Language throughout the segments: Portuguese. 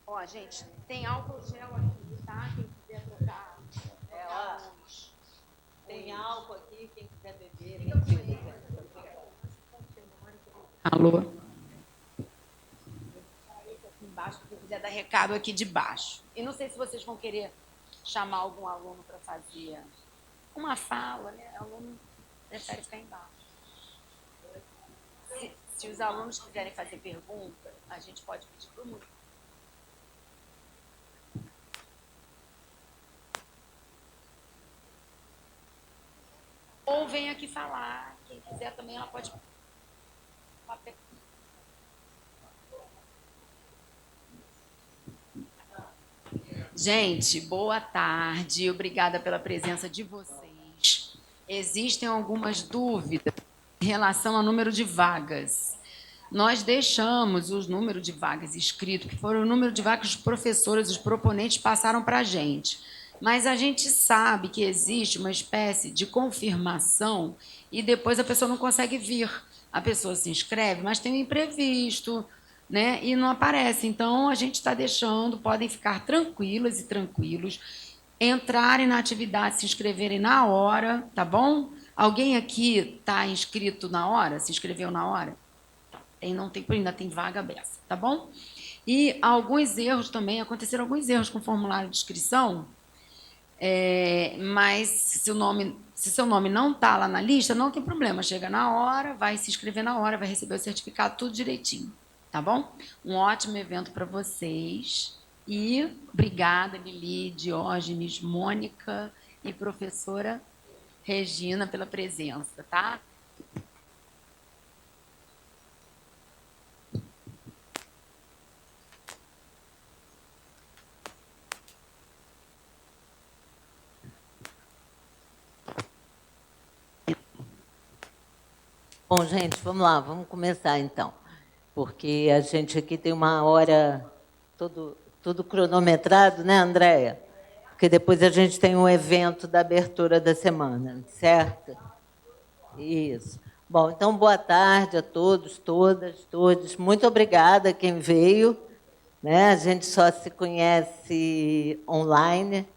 Ó, gente, tem álcool gel aqui, tá? Quem quiser trocar. Tem álcool aqui, quem quiser beber. Alô? Aqui embaixo, quem quiser dar recado aqui de baixo. E não sei se vocês vão querer chamar algum aluno para fazer uma fala, né? O aluno prefere ficar embaixo. Se os alunos quiserem fazer pergunta, a gente pode pedir para o mundo. Ou vem aqui falar. Quem quiser também, ela pode. Gente, boa tarde. Obrigada pela presença de vocês. Existem algumas dúvidas em relação ao número de vagas. Nós deixamos os números de vagas escritos, que foram o número de vagas que os professores, os proponentes passaram para a gente. Mas a gente sabe que existe uma espécie de confirmação e depois a pessoa não consegue vir. A pessoa se inscreve, mas tem um imprevisto, né? E não aparece. Então, a gente está deixando, podem ficar tranquilas e tranquilos, entrarem na atividade, se inscreverem na hora, tá bom? Alguém aqui está inscrito na hora? Se inscreveu na hora? Não tem, ainda tem vaga aberta, tá bom? E alguns erros também, aconteceram alguns erros com o formulário de inscrição, mas se seu nome não está lá na lista, não tem problema, chega na hora, vai se inscrever na hora, vai receber o certificado, tudo direitinho, tá bom? Um ótimo evento para vocês. E obrigada, Lili, Diógenes, Mônica e professora Regina pela presença, tá? Bom, gente, vamos lá, vamos começar então, porque a gente aqui tem uma hora, tudo cronometrado, né, Andréia? Porque depois a gente tem um evento da abertura da semana, certo? Isso. Bom, então, boa tarde a todos, todas, todos. Muito obrigada a quem veio, né? A gente só se conhece online,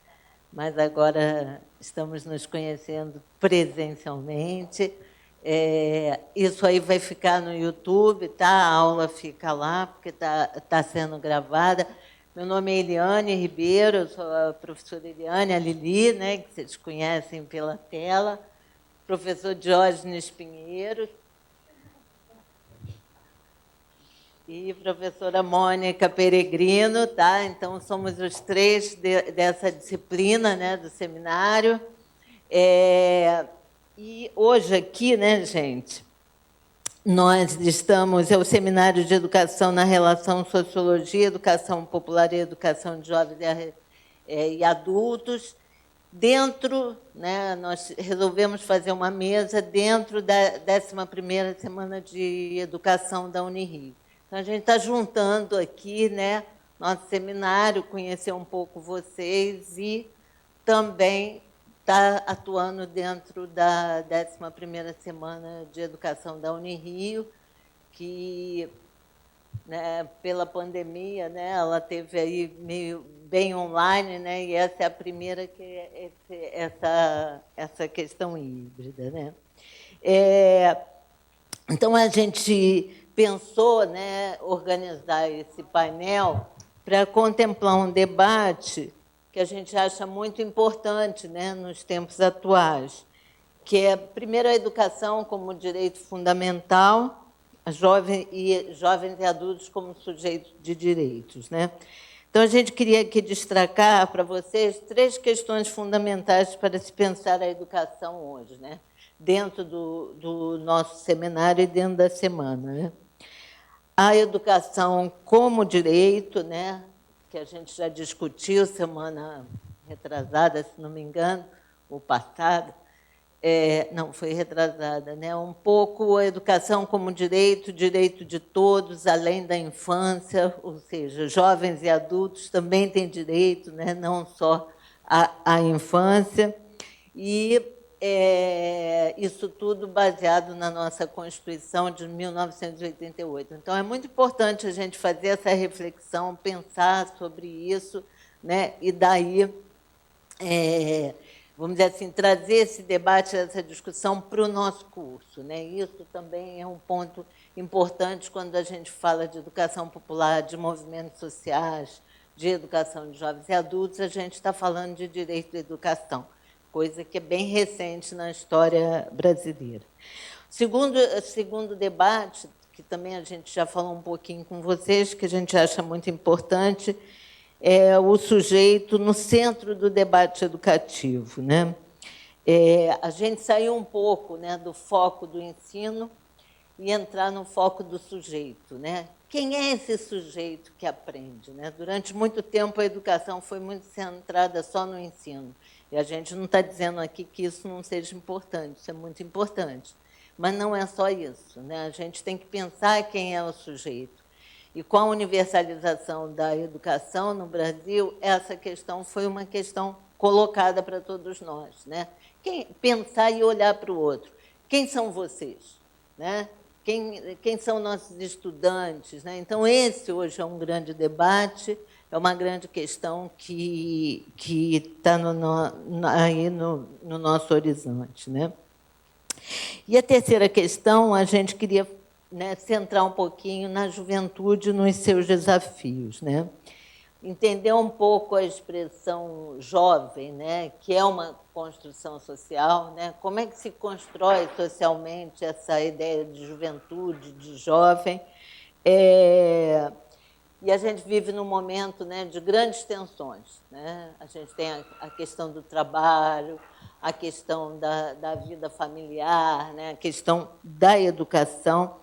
mas agora estamos nos conhecendo presencialmente. Isso aí vai ficar no YouTube, tá? A aula fica lá, porque tá sendo gravada. Meu nome é Eliane Ribeiro, eu sou a professora Eliane, a Lili, né, que vocês conhecem pela tela. Professor Diógenes Pinheiro. E professora Mônica Peregrino, tá? Então, somos os três dessa disciplina, né, do seminário. E hoje aqui, né, gente, nós estamos, é o Seminário de Educação na Relação Sociologia, Educação Popular e Educação de Jovens e Adultos. Dentro, né, nós resolvemos fazer uma mesa dentro da 11ª Semana de Educação da Unirio. Então, a gente está juntando aqui, né, nosso seminário, conhecer um pouco vocês e também está atuando dentro da 11ª Semana de Educação da Unirio, que, né, pela pandemia, né, ela teve aí meio bem online, né, e essa é a primeira que é essa questão híbrida, né. Então a gente pensou, né, organizar esse painel para contemplar um debate que a gente acha muito importante, né, nos tempos atuais, que é, primeiro, a educação como direito fundamental, jovens e adultos como sujeitos de direitos, né? Então, a gente queria aqui destacar para vocês 3 questões fundamentais para se pensar a educação hoje, né? Dentro do nosso seminário e dentro da semana, né? A educação como direito, né, que a gente já discutiu semana retrasada, se não me engano, ou passada, não, foi retrasada, né? Um pouco a educação como direito, direito de todos, além da infância, ou seja, jovens e adultos também têm direito, né? Não só a infância. E isso tudo baseado na nossa Constituição de 1988. Então, é muito importante a gente fazer essa reflexão, pensar sobre isso, né? E daí, vamos dizer assim, trazer esse debate, essa discussão para o nosso curso, né? Isso também é um ponto importante quando a gente fala de educação popular, de movimentos sociais, de educação de jovens e adultos, a gente está falando de direito à educação, coisa que é bem recente na história brasileira. Segundo debate, que também a gente já falou um pouquinho com vocês, que a gente acha muito importante, é o sujeito no centro do debate educativo, né? A gente saiu um pouco, né, do foco do ensino e entrar no foco do sujeito, né? Quem é esse sujeito que aprende, né? Durante muito tempo, a educação foi muito centrada só no ensino. E a gente não está dizendo aqui que isso não seja importante, isso é muito importante. Mas não é só isso, né? A gente tem que pensar quem é o sujeito. E com a universalização da educação no Brasil, essa questão foi uma questão colocada para todos nós, né? Pensar e olhar para o outro. Quem são vocês, né? Quem são nossos estudantes, né? Então, esse hoje é um grande debate, é uma grande questão que está aí no nosso horizonte, né? E a terceira questão, a gente queria, né, centrar um pouquinho na juventude, nos seus desafios, né? Entender um pouco a expressão jovem, né, que é uma construção social, né? Como é que se constrói socialmente essa ideia de juventude, de jovem. E a gente vive num momento, né, de grandes tensões, né? A gente tem a questão do trabalho, a questão da vida familiar, né, a questão da educação,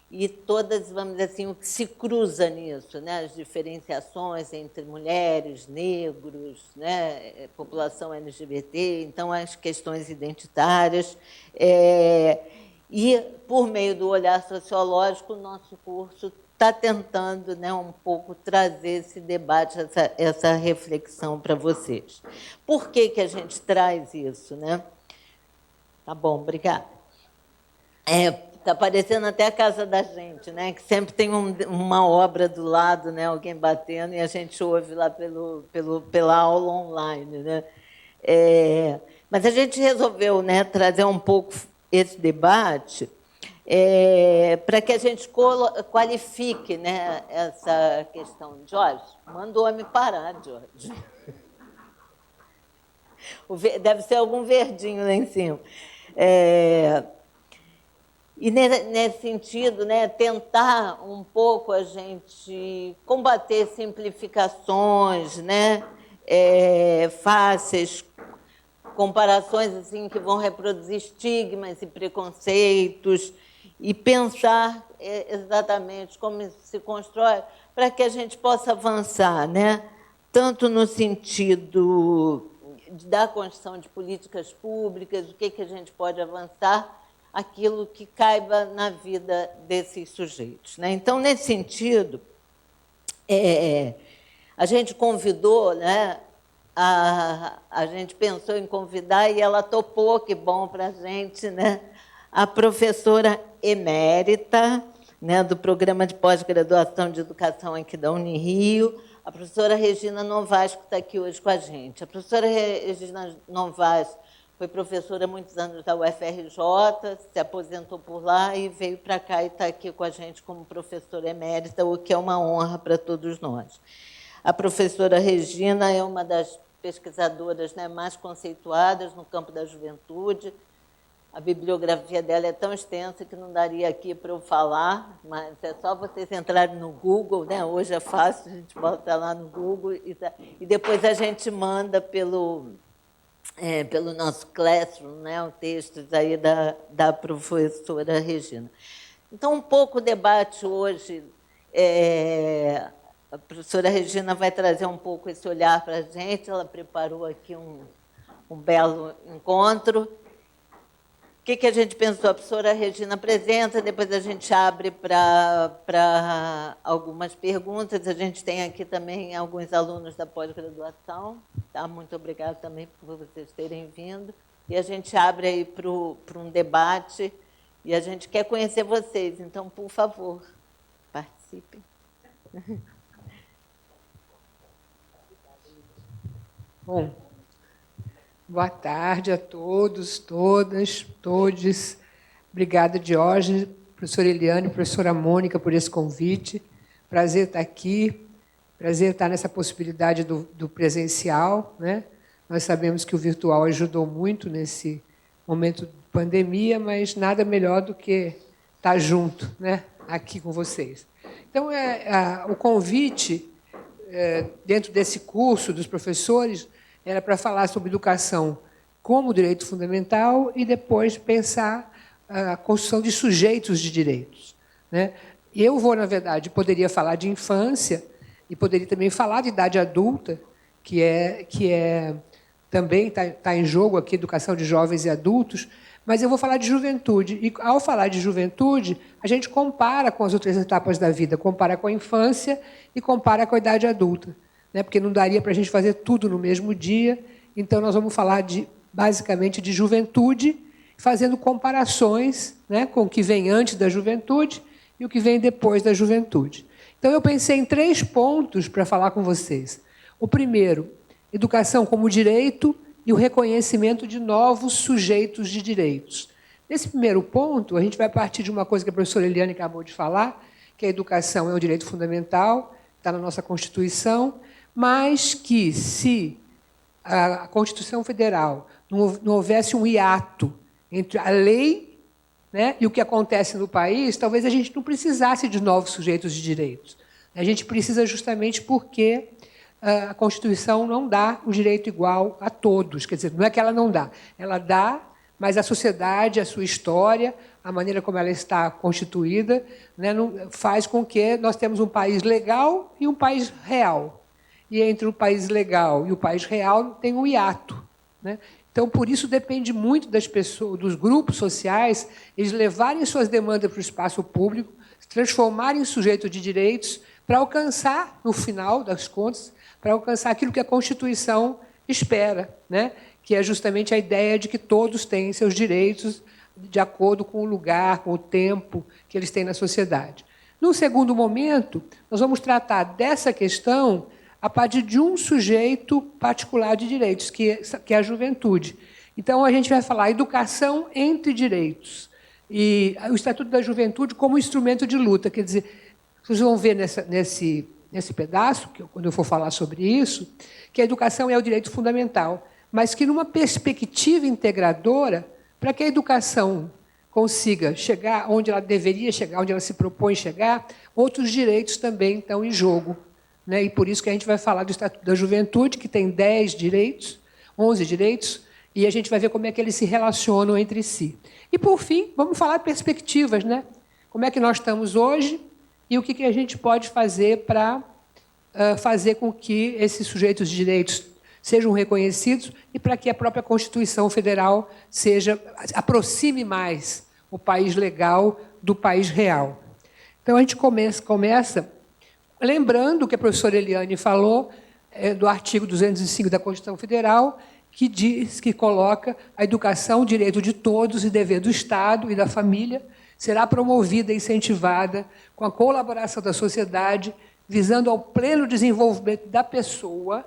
e todas, vamos dizer assim, o que se cruza nisso, né? As diferenciações entre mulheres, negros, né? População LGBT, então as questões identitárias. E, por meio do olhar sociológico, o nosso curso está tentando, né, um pouco trazer esse debate, essa reflexão para vocês. Por que a gente traz isso, né? Tá bom, obrigada. Está parecendo até a casa da gente, né? Que sempre tem uma obra do lado, né? Alguém batendo, e a gente ouve lá pela aula online, né? Mas a gente resolveu, né, trazer um pouco esse debate para que a gente qualifique, né, essa questão. Jorge, manda o homem parar, Jorge. Deve ser algum verdinho lá em cima. E, nesse sentido, né, tentar um pouco a gente combater simplificações, né, fáceis, comparações assim, que vão reproduzir estigmas e preconceitos, e pensar exatamente como isso se constrói para que a gente possa avançar, né, tanto no sentido da construção de políticas públicas, o que a gente pode avançar, aquilo que caiba na vida desses sujeitos, né? Então, nesse sentido, a gente convidou, né? A gente pensou em convidar e ela topou, que bom para a gente, né? A professora emérita, né, do Programa de Pós-Graduação de Educação aqui da Unirio, a professora Regina Novaes, que está aqui hoje com a gente. A professora Regina Novaes foi professora há muitos anos da UFRJ, se aposentou por lá e veio para cá e está aqui com a gente como professora emérita, o que é uma honra para todos nós. A professora Regina é uma das pesquisadoras, né, mais conceituadas no campo da juventude. A bibliografia dela é tão extensa que não daria aqui para eu falar, mas é só vocês entrarem no Google, né? Hoje é fácil, a gente bota lá no Google e depois a gente manda pelo nosso Classroom, né, o texto aí da professora Regina. Então, um pouco o debate hoje, a professora Regina vai trazer um pouco esse olhar para a gente, ela preparou aqui um belo encontro. O que a gente pensou? A professora Regina apresenta, depois a gente abre para algumas perguntas. A gente tem aqui também alguns alunos da pós-graduação. Tá? Muito obrigada também por vocês terem vindo. e a gente abre aí para um debate, e a gente quer conhecer vocês. Então, por favor, participem. Bom, boa tarde a todos, todas, todes. Obrigada, Diógenes, professora Eliane, professora Mônica, por esse convite. Prazer estar aqui, prazer estar nessa possibilidade do presencial, né? Nós sabemos que o virtual ajudou muito nesse momento de pandemia, mas nada melhor do que estar junto, né? Aqui com vocês. Então, o convite, dentro desse curso dos professores, era para falar sobre educação como direito fundamental e depois pensar a construção de sujeitos de direitos, né? Eu vou, na verdade, poderia falar de infância e poderia também falar de idade adulta, que também está em jogo aqui, educação de jovens e adultos, mas eu vou falar de juventude. E, ao falar de juventude, a gente compara com as outras etapas da vida, compara com a infância e compara com a idade adulta, né? Porque não daria para a gente fazer tudo no mesmo dia. Então, nós vamos falar, basicamente, de juventude, fazendo comparações, né, com o que vem antes da juventude e o que vem depois da juventude. Então, eu pensei em 3 pontos para falar com vocês. O primeiro, educação como direito e o reconhecimento de novos sujeitos de direitos. Nesse primeiro ponto, a gente vai partir de uma coisa que a professora Eliane acabou de falar, que a educação é um direito fundamental, está na nossa Constituição, mas que, se a Constituição Federal não houvesse um hiato entre a lei, né, e o que acontece no país, talvez a gente não precisasse de novos sujeitos de direitos. A gente precisa justamente porque a Constituição não dá o direito igual a todos. Quer dizer, não é que ela dá, mas a sociedade, a sua história, a maneira como ela está constituída, né, faz com que nós temos um país legal e um país real. E entre o país legal e o país real tem um hiato, né? Então, por isso, depende muito das pessoas, dos grupos sociais, eles levarem suas demandas para o espaço público, se transformarem em sujeitos de direitos, para alcançar, no final das contas, para alcançar aquilo que a Constituição espera, né? Que é justamente a ideia de que todos têm seus direitos de acordo com o lugar, com o tempo que eles têm na sociedade. Num segundo momento, nós vamos tratar dessa questão a partir de um sujeito particular de direitos, que é a juventude. Então, a gente vai falar educação entre direitos e o Estatuto da Juventude como instrumento de luta. Quer dizer, vocês vão ver nesse pedaço, quando eu for falar sobre isso, que a educação é o direito fundamental, mas que, numa perspectiva integradora, para que a educação consiga chegar onde ela deveria chegar, onde ela se propõe chegar, outros direitos também estão em jogo, né? E por isso que a gente vai falar do Estatuto da Juventude, que tem 10 direitos, 11 direitos, e a gente vai ver como é que eles se relacionam entre si. E, por fim, vamos falar de perspectivas, né? Como é que nós estamos hoje e o que a gente pode fazer para fazer com que esses sujeitos de direitos sejam reconhecidos e para que a própria Constituição Federal aproxime mais o país legal do país real. Então, a gente começa lembrando o que a professora Eliane falou do artigo 205 da Constituição Federal, que coloca a educação, direito de todos e dever do Estado e da família, será promovida e incentivada com a colaboração da sociedade, visando ao pleno desenvolvimento da pessoa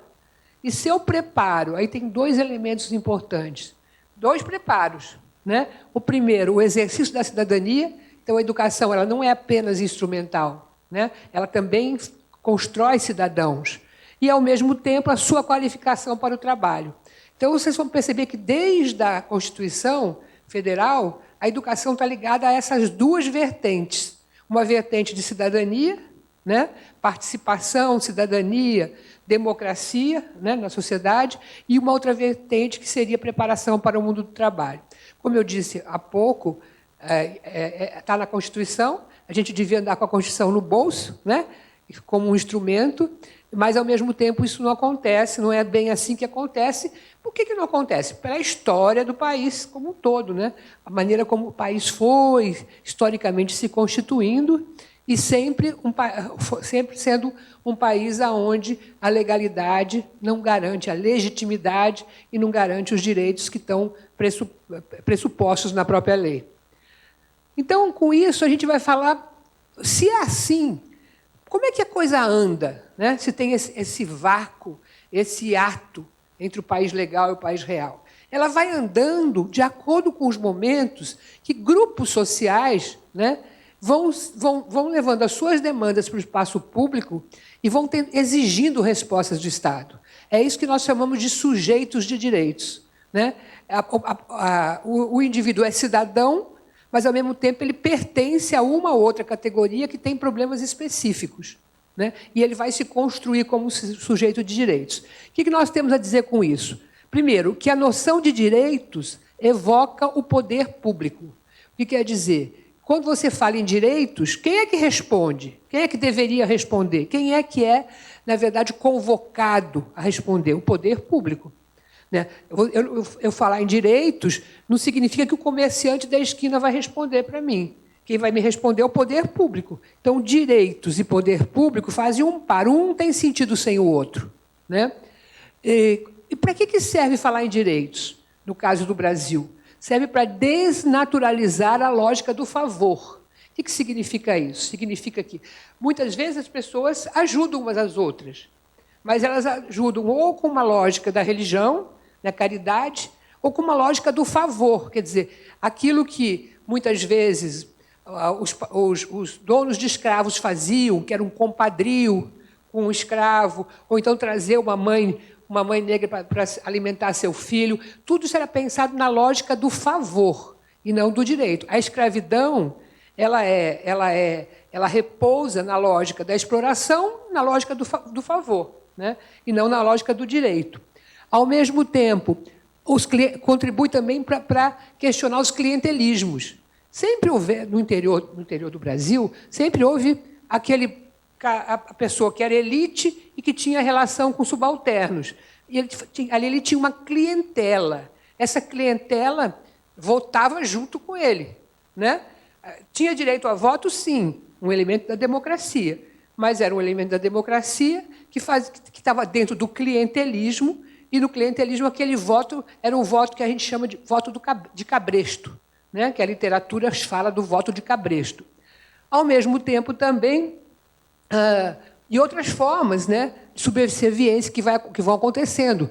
e seu preparo. Aí tem 2 elementos importantes. 2 preparos, né? O primeiro, o exercício da cidadania. Então, a educação ela não é apenas instrumental, né? Ela também constrói cidadãos. E, ao mesmo tempo, a sua qualificação para o trabalho. Então, vocês vão perceber que, desde a Constituição Federal, a educação está ligada a essas 2 vertentes. Uma vertente de cidadania, né? Participação, cidadania, democracia, né, na sociedade, e uma outra vertente que seria preparação para o mundo do trabalho. Como eu disse há pouco, está na Constituição, a gente devia andar com a Constituição no bolso, né, como um instrumento, mas, ao mesmo tempo, isso não acontece, não é bem assim que acontece. Por que não acontece? Pela história do país como um todo, né? A maneira como o país foi historicamente se constituindo e sempre sendo um país onde a legalidade não garante a legitimidade e não garante os direitos que estão pressupostos na própria lei. Então, com isso, a gente vai falar, se é assim, como é que a coisa anda, né? Se tem esse vácuo, esse ato entre o país legal e o país real. Ela vai andando de acordo com os momentos que grupos sociais, né, vão levando as suas demandas para o espaço público e vão exigindo respostas do Estado. É isso que nós chamamos de sujeitos de direitos, né? O indivíduo é cidadão, mas, ao mesmo tempo, ele pertence a uma ou outra categoria que tem problemas específicos, né? E ele vai se construir como sujeito de direitos. O que nós temos a dizer com isso? Primeiro, que a noção de direitos evoca o poder público. O que quer dizer? Quando você fala em direitos, quem é que responde? Quem é que deveria responder? Quem é que é, na verdade, convocado a responder? O poder público. Né? Eu falar em direitos não significa que o comerciante da esquina vai responder para mim. Quem vai me responder é o poder público. Então, direitos e poder público fazem um par. Um não tem sentido sem o outro. Né? E para que serve falar em direitos, no caso do Brasil? Serve para desnaturalizar a lógica do favor. O que significa isso? Significa que, muitas vezes, as pessoas ajudam umas às outras, mas elas ajudam ou com uma lógica da religião, da caridade, ou com uma lógica do favor. Quer dizer, aquilo que, muitas vezes, os donos de escravos faziam, que era um compadrio com um escravo, ou então trazer uma mãe negra para alimentar seu filho, tudo isso era pensado na lógica do favor e não do direito. A escravidão, ela repousa na lógica da exploração, na lógica do favor, né? E não na lógica do direito. Ao mesmo tempo, contribui também para questionar os clientelismos. Sempre houve, no interior do Brasil, sempre houve a pessoa que era elite e que tinha relação com subalternos. E ali ele tinha uma clientela. Essa clientela votava junto com ele, né? Tinha direito a voto, sim, um elemento da democracia, mas era um elemento da democracia que estava dentro do clientelismo, e no clientelismo aquele voto era um voto que a gente chama de voto de cabresto, né? Que a literatura fala do voto de cabresto. Ao mesmo tempo, também, e outras formas, né, de subserviência que vão acontecendo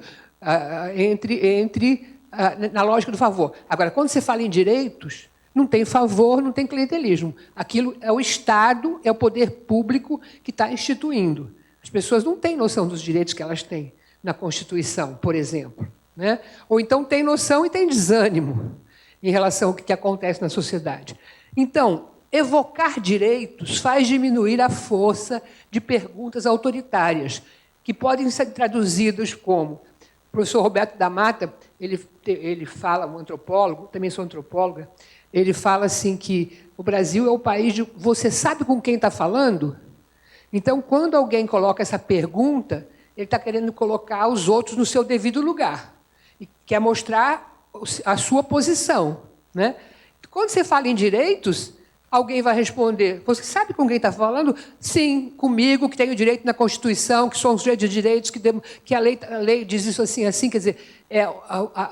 na lógica do favor. Agora, quando você fala em direitos, não tem favor, não tem clientelismo. Aquilo é o Estado, é o poder público que está instituindo. As pessoas não têm noção dos direitos que elas têm na Constituição, por exemplo, né? Ou então têm noção e têm desânimo em relação ao que acontece na sociedade. Então, evocar direitos faz diminuir a força de perguntas autoritárias, que podem ser traduzidas como... O professor Roberto da Mata, ele fala, um antropólogo, também sou antropóloga, ele fala assim que o Brasil é o país de... Você sabe com quem está falando? Então, quando alguém coloca essa pergunta, ele está querendo colocar os outros no seu devido lugar e quer mostrar a sua posição, né? Quando você fala em direitos, alguém vai responder, você sabe com quem está falando? Sim, comigo, que tenho direito na Constituição, que sou um sujeito de direitos, que a lei diz isso assim, quer dizer,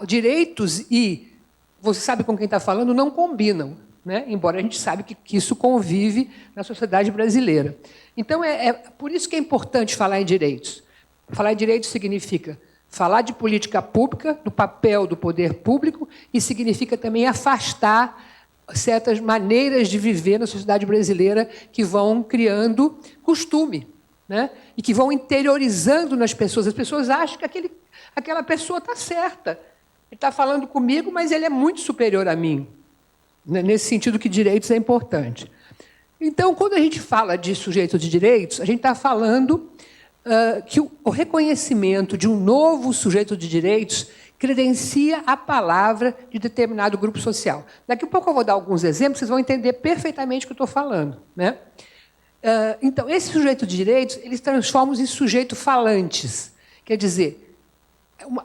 direitos e você sabe com quem está falando não combinam, né? Embora a gente saiba que isso convive na sociedade brasileira. Então, por isso que é importante falar em direitos. Falar em direitos significa falar de política pública, do papel do poder público, e significa também afastar certas maneiras de viver na sociedade brasileira que vão criando costume, né? E que vão interiorizando nas pessoas. As pessoas acham que aquela pessoa está certa. Ele está falando comigo, mas ele é muito superior a mim. Nesse sentido que direitos é importante. Então, quando a gente fala de sujeito de direitos, a gente está falando que o reconhecimento de um novo sujeito de direitos credencia a palavra de determinado grupo social. Daqui a pouco eu vou dar alguns exemplos, vocês vão entender perfeitamente o que eu estou falando, né? Então, esse sujeito de direitos, eles transformam-se em sujeito falantes. Quer dizer,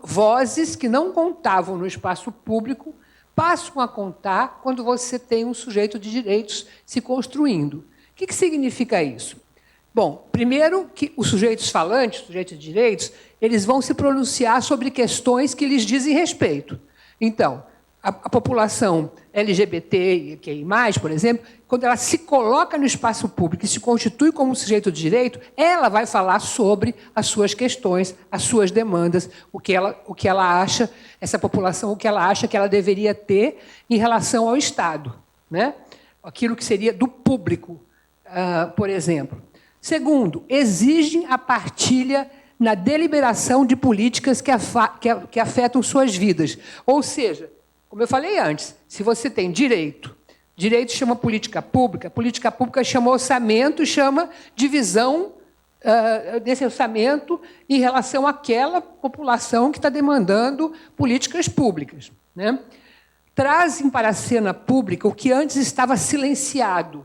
vozes que não contavam no espaço público passam a contar quando você tem um sujeito de direitos se construindo. O que significa isso? Bom, primeiro que os sujeitos falantes, os sujeitos de direitos, eles vão se pronunciar sobre questões que lhes dizem respeito. Então, a população LGBTQI+, por exemplo, quando ela se coloca no espaço público e se constitui como um sujeito de direito, ela vai falar sobre as suas questões, as suas demandas, o que ela acha, essa população, o que ela acha que ela deveria ter em relação ao Estado, né? Aquilo que seria do público, por exemplo. Segundo, exigem a partilha na deliberação de políticas que afetam suas vidas. Ou seja, como eu falei antes, se você tem direito chama política pública chama orçamento, chama divisão desse orçamento em relação àquela população que está demandando políticas públicas, né? Trazem para a cena pública o que antes estava silenciado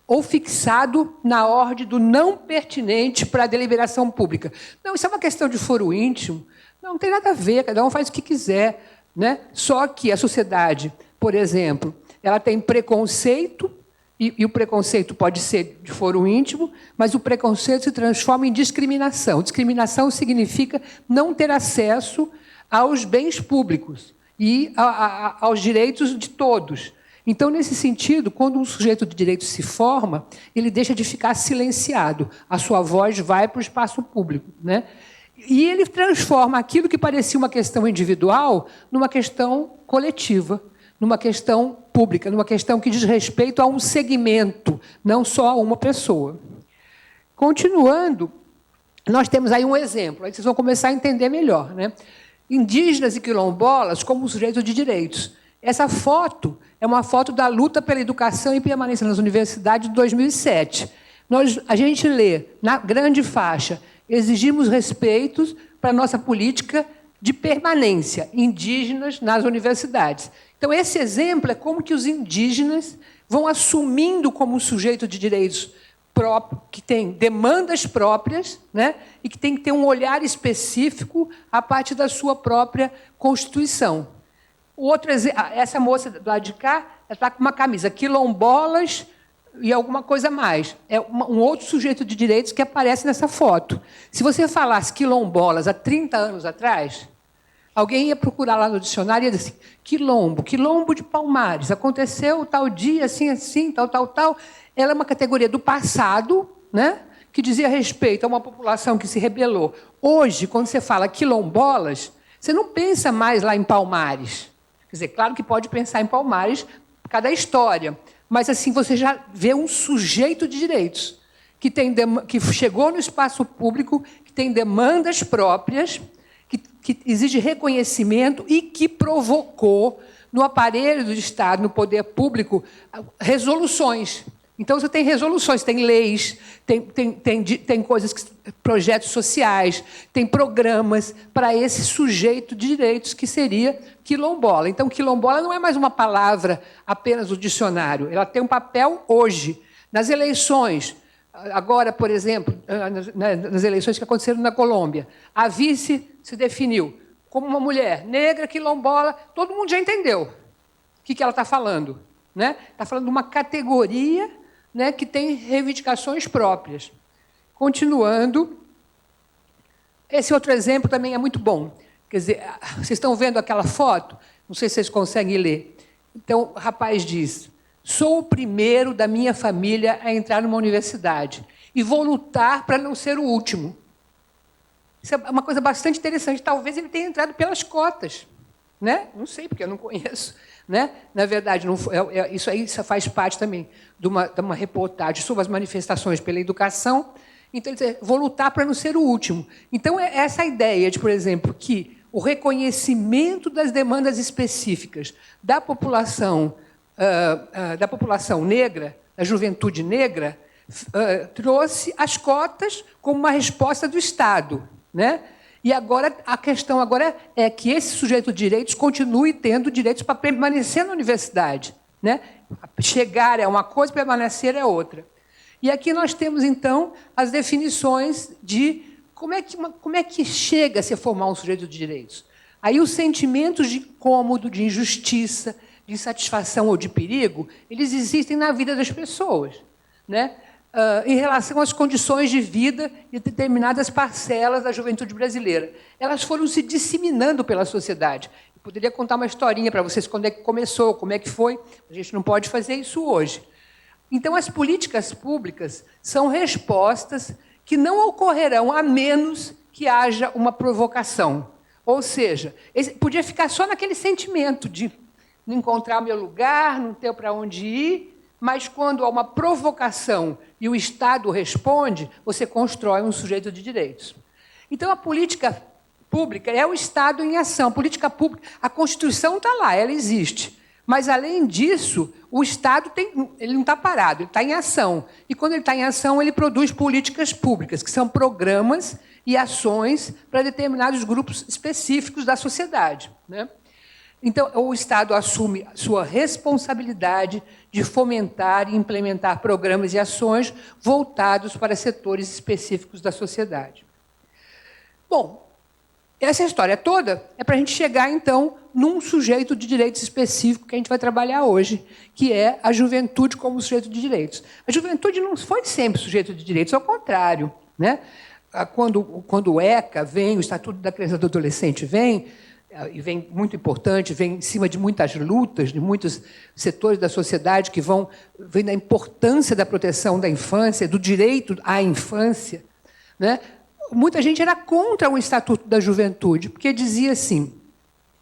ou fixado na ordem do não pertinente para a deliberação pública. Não, isso é uma questão de foro íntimo, não tem nada a ver, cada um faz o que quiser, né? Só que a sociedade, por exemplo, ela tem preconceito, e o preconceito pode ser de foro íntimo, mas o preconceito se transforma em discriminação. Discriminação significa não ter acesso aos bens públicos e aos direitos de todos. Então, nesse sentido, quando um sujeito de direito se forma, ele deixa de ficar silenciado, a sua voz vai para o espaço público, né? E ele transforma aquilo que parecia uma questão individual numa questão coletiva, numa questão pública, numa questão que diz respeito a um segmento, não só a uma pessoa. Continuando, nós temos aí um exemplo, aí vocês vão começar a entender melhor, né? Indígenas e quilombolas como sujeito de direitos. Essa foto é uma foto da luta pela educação e permanência nas universidades de 2007. A gente lê, na grande faixa, exigimos respeitos para a nossa política de permanência, indígenas nas universidades. Então, esse exemplo é como que os indígenas vão assumindo como sujeito de direitos próprio, que tem demandas próprias, né, e que tem que ter um olhar específico a partir da sua própria Constituição. Essa moça do lado de cá, ela está com uma camisa quilombolas e alguma coisa mais. É um outro sujeito de direitos que aparece nessa foto. Se você falasse quilombolas há 30 anos atrás, alguém ia procurar lá no dicionário e ia dizer assim, quilombo de Palmares, aconteceu tal dia, assim, assim, tal. Ela é uma categoria do passado, né, que dizia respeito a uma população que se rebelou. Hoje, quando você fala quilombolas, você não pensa mais lá em Palmares. Quer dizer, claro que pode pensar em Palmares por causa da história, mas assim você já vê um sujeito de direitos que chegou no espaço público, que tem demandas próprias, que exige reconhecimento e que provocou no aparelho do Estado, no poder público, resoluções. Então, você tem resoluções, tem leis, tem coisas, projetos sociais, tem programas para esse sujeito de direitos que seria quilombola. Então, quilombola não é mais uma palavra apenas do dicionário, ela tem um papel hoje. Nas eleições, agora, por exemplo, nas eleições que aconteceram na Colômbia, a vice se definiu como uma mulher negra, quilombola, todo mundo já entendeu o que ela está falando, né? Está falando de uma categoria, né, que tem reivindicações próprias. Continuando, esse outro exemplo também é muito bom. Quer dizer, vocês estão vendo aquela foto? Não sei se vocês conseguem ler. Então, o rapaz diz, sou o primeiro da minha família a entrar numa universidade e vou lutar para não ser o último. Isso é uma coisa bastante interessante. Talvez ele tenha entrado pelas cotas, né? Não sei, porque eu não conheço. Né? Na verdade, isso aí faz parte também de uma reportagem sobre as manifestações pela educação. Então, vou lutar para não ser o último. Então, é essa ideia de, por exemplo, que o reconhecimento das demandas específicas da população negra, da juventude negra, trouxe as cotas como uma resposta do Estado, né? E agora a questão é que esse sujeito de direitos continue tendo direitos para permanecer na universidade, né? Chegar é uma coisa, permanecer é outra. E aqui nós temos, então, as definições de como é que chega a se formar um sujeito de direitos. Aí os sentimentos de incômodo, de injustiça, de insatisfação ou de perigo, eles existem na vida das pessoas. né, em relação às condições de vida de determinadas parcelas da juventude brasileira. Elas foram se disseminando pela sociedade. Eu poderia contar uma historinha para vocês, quando é que começou, como é que foi. A gente não pode fazer isso hoje. Então, as políticas públicas são respostas que não ocorrerão a menos que haja uma provocação. Ou seja, podia ficar só naquele sentimento de não encontrar meu lugar, não ter para onde ir, mas quando há uma provocação e o Estado responde, você constrói um sujeito de direitos. Então, a política pública é o Estado em ação. A política pública, a Constituição está lá, ela existe. Mas, além disso, o Estado ele não está parado, ele está em ação. E, quando ele está em ação, ele produz políticas públicas, que são programas e ações para determinados grupos específicos da sociedade, né? Então, o Estado assume sua responsabilidade de fomentar e implementar programas e ações voltados para setores específicos da sociedade. Bom, essa história toda é para a gente chegar, então, num sujeito de direitos específico que a gente vai trabalhar hoje, que é a juventude como sujeito de direitos. A juventude não foi sempre sujeito de direitos, ao contrário, né? Quando o ECA vem, o Estatuto da Criança e do Adolescente vem, e vem muito importante, vem em cima de muitas lutas, de muitos setores da sociedade que vem da importância da proteção da infância, do direito à infância, né? Muita gente era contra o Estatuto da Juventude, porque dizia assim: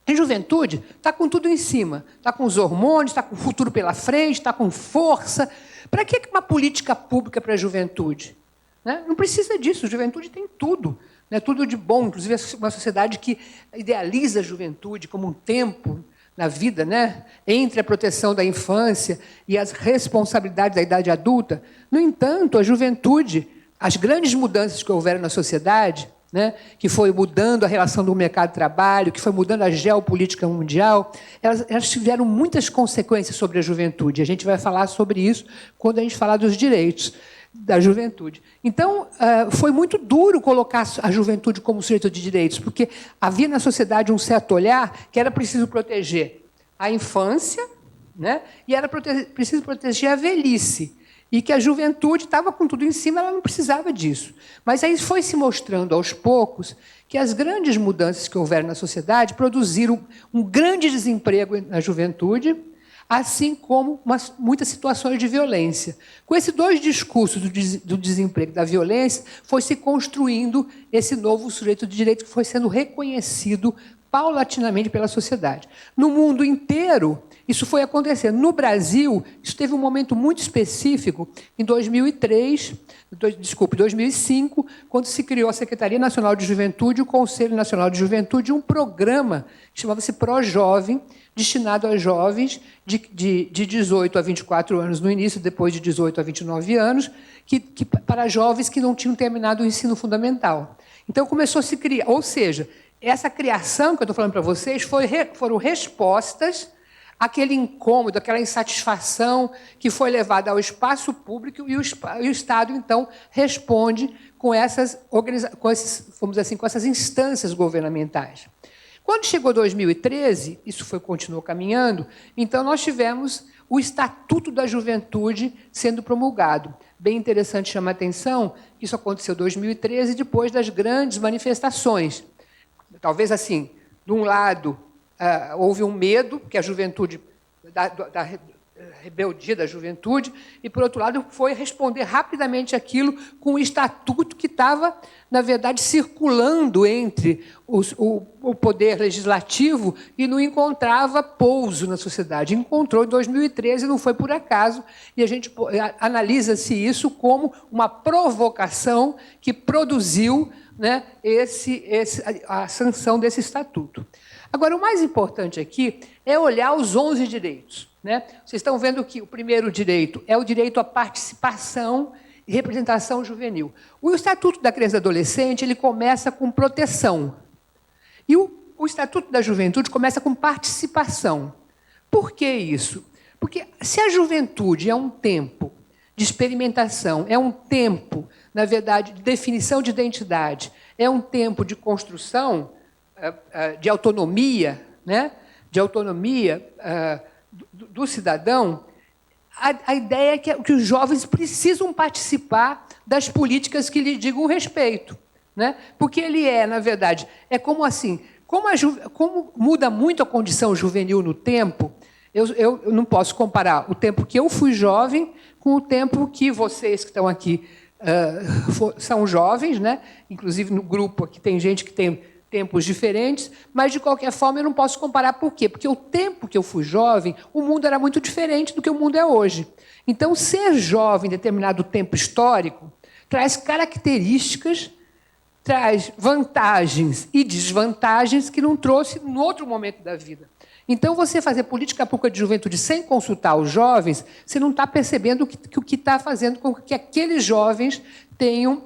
a juventude está com tudo em cima, está com os hormônios, está com o futuro pela frente, está com força. Para que uma política pública para a juventude? Né? Não precisa disso, a juventude tem tudo. Né, tudo de bom, inclusive uma sociedade que idealiza a juventude como um tempo na vida, né, entre a proteção da infância e as responsabilidades da idade adulta. No entanto, a juventude, as grandes mudanças que houveram na sociedade, né, que foi mudando a relação do mercado de trabalho, que foi mudando a geopolítica mundial, elas tiveram muitas consequências sobre a juventude. A gente vai falar sobre isso quando a gente falar dos direitos da juventude. Então, foi muito duro colocar a juventude como sujeito de direitos, porque havia na sociedade um certo olhar que era preciso proteger a infância, né, e era preciso proteger a velhice, e que a juventude estava com tudo em cima, ela não precisava disso. Mas aí foi se mostrando, aos poucos, que as grandes mudanças que houveram na sociedade produziram um grande desemprego na juventude, assim como muitas situações de violência. Com esses dois discursos do desemprego e da violência, foi se construindo esse novo sujeito de direito que foi sendo reconhecido paulatinamente pela sociedade. No mundo inteiro, isso foi acontecendo. No Brasil, isso teve um momento muito específico em 2005, quando se criou a Secretaria Nacional de Juventude, o Conselho Nacional de Juventude, um programa que chamava-se Pró-Jovem, destinado a jovens de 18 a 24 anos no início, depois de 18 a 29 anos, para jovens que não tinham terminado o ensino fundamental. Então, começou a se criar, ou seja, essa criação que eu estou falando para vocês foram respostas àquele incômodo, àquela insatisfação que foi levada ao espaço público e o Estado, então, responde com essas instâncias governamentais. Quando chegou 2013, isso continuou caminhando, então nós tivemos o Estatuto da Juventude sendo promulgado. Bem interessante, chama a atenção, que isso aconteceu em 2013, depois das grandes manifestações. Talvez assim, de um lado, houve um medo, que a juventude, da rebeldia da juventude, e, por outro lado, foi responder rapidamente aquilo com o estatuto que estava, na verdade, circulando entre o poder legislativo e não encontrava pouso na sociedade. Encontrou em 2013, não foi por acaso, e a gente analisa-se isso como uma provocação que produziu, né, a sanção desse estatuto. Agora, o mais importante aqui é olhar os 11 direitos. Né? Vocês estão vendo que o primeiro direito é o direito à participação e representação juvenil. O Estatuto da Criança e do Adolescente ele começa com proteção. E o Estatuto da Juventude começa com participação. Por que isso? Porque se a juventude é um tempo de experimentação, é um tempo, na verdade, de definição de identidade, é um tempo de construção, de autonomia, né? De autonomia do cidadão, a ideia é que os jovens precisam participar das políticas que lhe digam respeito, né? Porque ele na verdade, é como assim, como muda muito a condição juvenil no tempo, eu não posso comparar o tempo que eu fui jovem com o tempo que vocês que estão aqui são jovens, né? Inclusive no grupo aqui tem gente que tem tempos diferentes, mas, de qualquer forma, eu não posso comparar. Por quê? Porque o tempo que eu fui jovem, o mundo era muito diferente do que o mundo é hoje. Então, ser jovem em determinado tempo histórico traz características, traz vantagens e desvantagens que não trouxe em outro momento da vida. Então, você fazer política pública de juventude sem consultar os jovens, você não está percebendo o que está fazendo com que aqueles jovens tenham...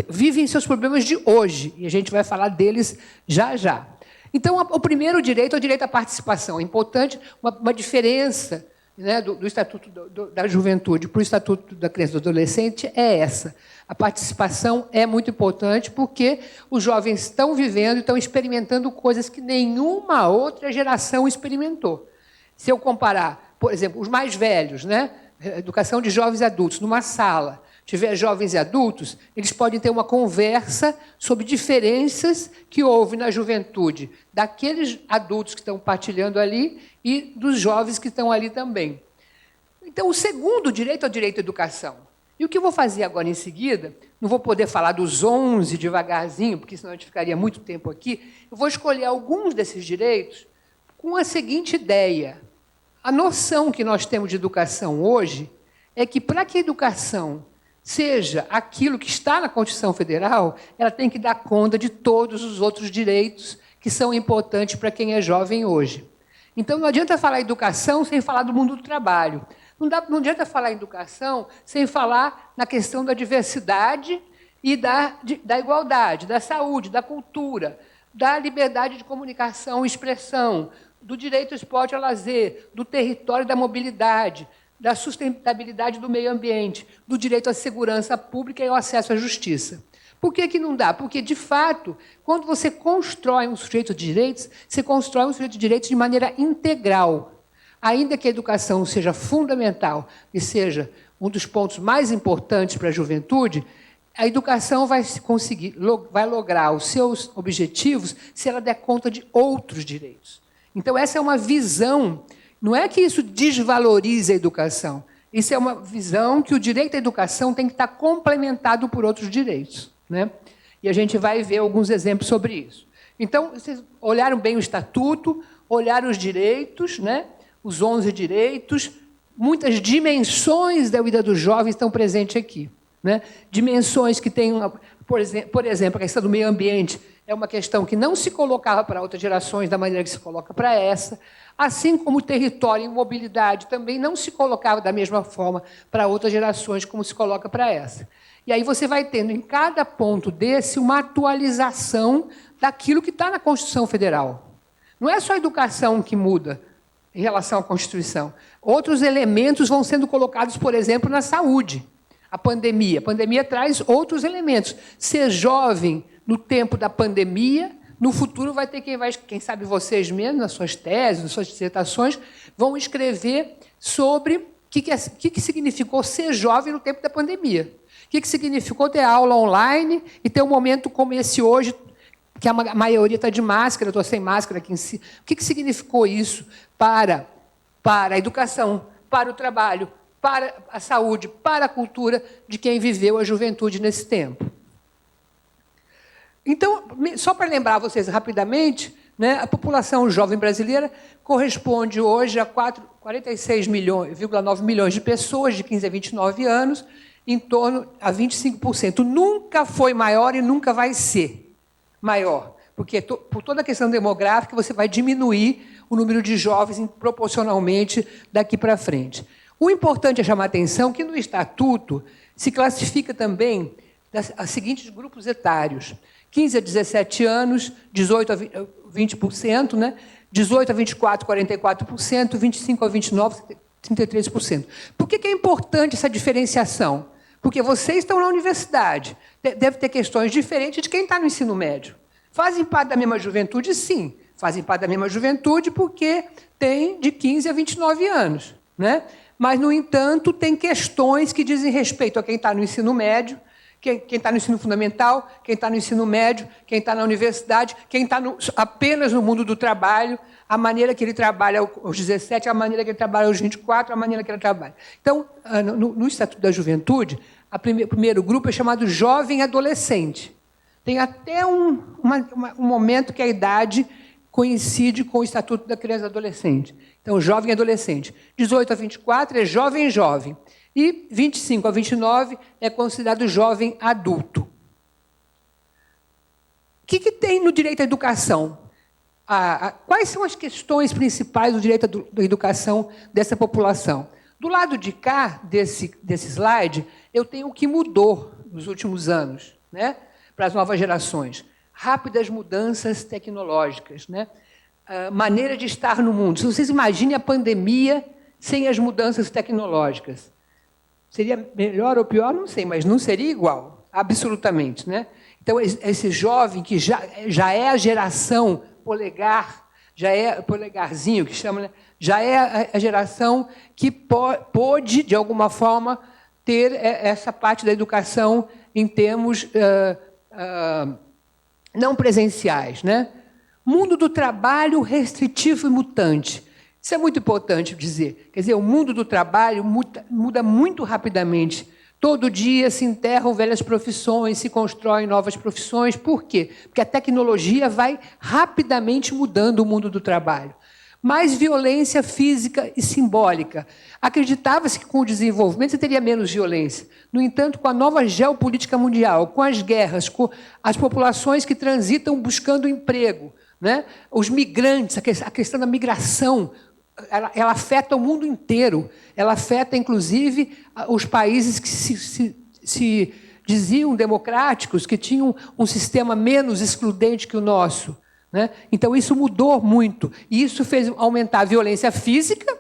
vivem seus problemas de hoje, e a gente vai falar deles já já. Então, o primeiro direito é o direito à participação. É importante uma diferença, né, do Estatuto da Juventude para o Estatuto da Criança e do Adolescente é essa. A participação é muito importante porque os jovens estão vivendo e estão experimentando coisas que nenhuma outra geração experimentou. Se eu comparar, por exemplo, os mais velhos, né, educação de jovens e adultos, numa sala, tiver jovens e adultos, eles podem ter uma conversa sobre diferenças que houve na juventude daqueles adultos que estão partilhando ali e dos jovens que estão ali também. Então, o segundo direito é o direito à educação. E o que eu vou fazer agora em seguida, não vou poder falar dos 11 devagarzinho, porque senão a gente ficaria muito tempo aqui, eu vou escolher alguns desses direitos com a seguinte ideia. A noção que nós temos de educação hoje é que, para que a educação seja aquilo que está na Constituição Federal, ela tem que dar conta de todos os outros direitos que são importantes para quem é jovem hoje. Então, não adianta falar educação sem falar do mundo do trabalho. Não adianta falar educação sem falar na questão da diversidade e da igualdade, da saúde, da cultura, da liberdade de comunicação e expressão, do direito ao esporte e ao lazer, do território e da mobilidade, da sustentabilidade do meio ambiente, do direito à segurança pública e ao acesso à justiça. Por que não dá? Porque, de fato, quando você constrói um sujeito de direitos, você constrói um sujeito de direitos de maneira integral. Ainda que a educação seja fundamental e seja um dos pontos mais importantes para a juventude, a educação vai lograr os seus objetivos se ela der conta de outros direitos. Então, essa é uma visão. Não é que isso desvalorize a educação. Isso é uma visão que o direito à educação tem que estar complementado por outros direitos, né? E a gente vai ver alguns exemplos sobre isso. Então, vocês olharam bem o Estatuto, olharam os direitos, né? Os 11 direitos, muitas dimensões da vida dos jovens estão presentes aqui, né? Dimensões que têm, por exemplo, a questão do meio ambiente é uma questão que não se colocava para outras gerações da maneira que se coloca para essa, assim como o território e mobilidade também não se colocava da mesma forma para outras gerações como se coloca para essa. E aí você vai tendo, em cada ponto desse, uma atualização daquilo que está na Constituição Federal. Não é só a educação que muda em relação à Constituição. Outros elementos vão sendo colocados, por exemplo, na saúde. A pandemia traz outros elementos. Ser jovem no tempo da pandemia, no futuro vai ter quem sabe vocês mesmos, nas suas teses, nas suas dissertações, vão escrever sobre o que significou ser jovem no tempo da pandemia. O que significou ter aula online e ter um momento como esse hoje, que a maioria está de máscara, eu estou sem máscara aqui em si. O que significou isso para a educação, para o trabalho, para a saúde, para a cultura de quem viveu a juventude nesse tempo? Então, só para lembrar vocês rapidamente, né, a população jovem brasileira corresponde hoje a 46,9 milhões de pessoas de 15 a 29 anos, em torno a 25%. Nunca foi maior e nunca vai ser maior, porque por toda a questão demográfica você vai diminuir o número de jovens proporcionalmente daqui para frente. O importante é chamar a atenção que no Estatuto se classifica também os seguintes grupos etários: 15 a 17 anos, 18 a 20%, né? 18 a 24, 44%, 25 a 29, 33%. Por que é importante essa diferenciação? Porque vocês estão na universidade, deve ter questões diferentes de quem está no ensino médio. Fazem parte da mesma juventude? Sim. Fazem parte da mesma juventude porque tem de 15 a 29 anos. né? Mas, no entanto, tem questões que dizem respeito a quem está no ensino médio, quem está no ensino fundamental, quem está no ensino médio, quem está na universidade, quem está apenas no mundo do trabalho, a maneira que ele trabalha aos 17, a maneira que ele trabalha aos 24, a maneira que ele trabalha. Então, no Estatuto da Juventude, o primeiro grupo é chamado jovem adolescente. Tem até um momento que a idade coincide com o Estatuto da Criança e Adolescente. Então, jovem adolescente. 18 a 24 é jovem. E 25 a 29 é considerado jovem adulto. O que tem no direito à educação? Quais são as questões principais do direito à educação dessa população? Do lado de cá, desse slide, eu tenho o que mudou nos últimos anos, né, para as novas gerações. Rápidas mudanças tecnológicas, né? Maneira de estar no mundo. Se vocês imaginem a pandemia sem as mudanças tecnológicas. Seria melhor ou pior? Não sei, mas não seria igual, absolutamente, né? Então, esse jovem que já é a geração polegar, já é polegarzinho, que chama, né? Já é a geração que pôde, de alguma forma, ter essa parte da educação em termos não presenciais, né? Mundo do trabalho restritivo e mutante. Isso é muito importante dizer. Quer dizer, o mundo do trabalho muda muito rapidamente. Todo dia se enterram velhas profissões, se constroem novas profissões. Por quê? Porque a tecnologia vai rapidamente mudando o mundo do trabalho. Mais violência física e simbólica. Acreditava-se que com o desenvolvimento você teria menos violência. No entanto, com a nova geopolítica mundial, com as guerras, com as populações que transitam buscando emprego, né? Os migrantes, a questão da migração, ela afeta o mundo inteiro. Ela afeta, inclusive, os países que se diziam democráticos, que tinham um sistema menos excludente que o nosso, né? Então, isso mudou muito. E isso fez aumentar a violência física,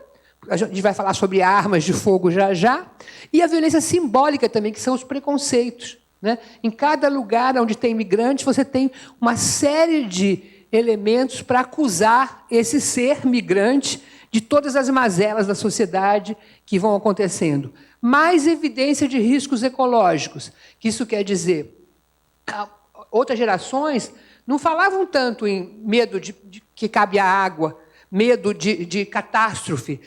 a gente vai falar sobre armas de fogo já, e a violência simbólica também, que são os preconceitos, né? Em cada lugar onde tem imigrantes, você tem uma série de elementos para acusar esse ser migrante de todas as mazelas da sociedade que vão acontecendo. Mais evidência de riscos ecológicos. Que isso quer dizer, outras gerações não falavam tanto em medo de que cabe a água, medo de catástrofe.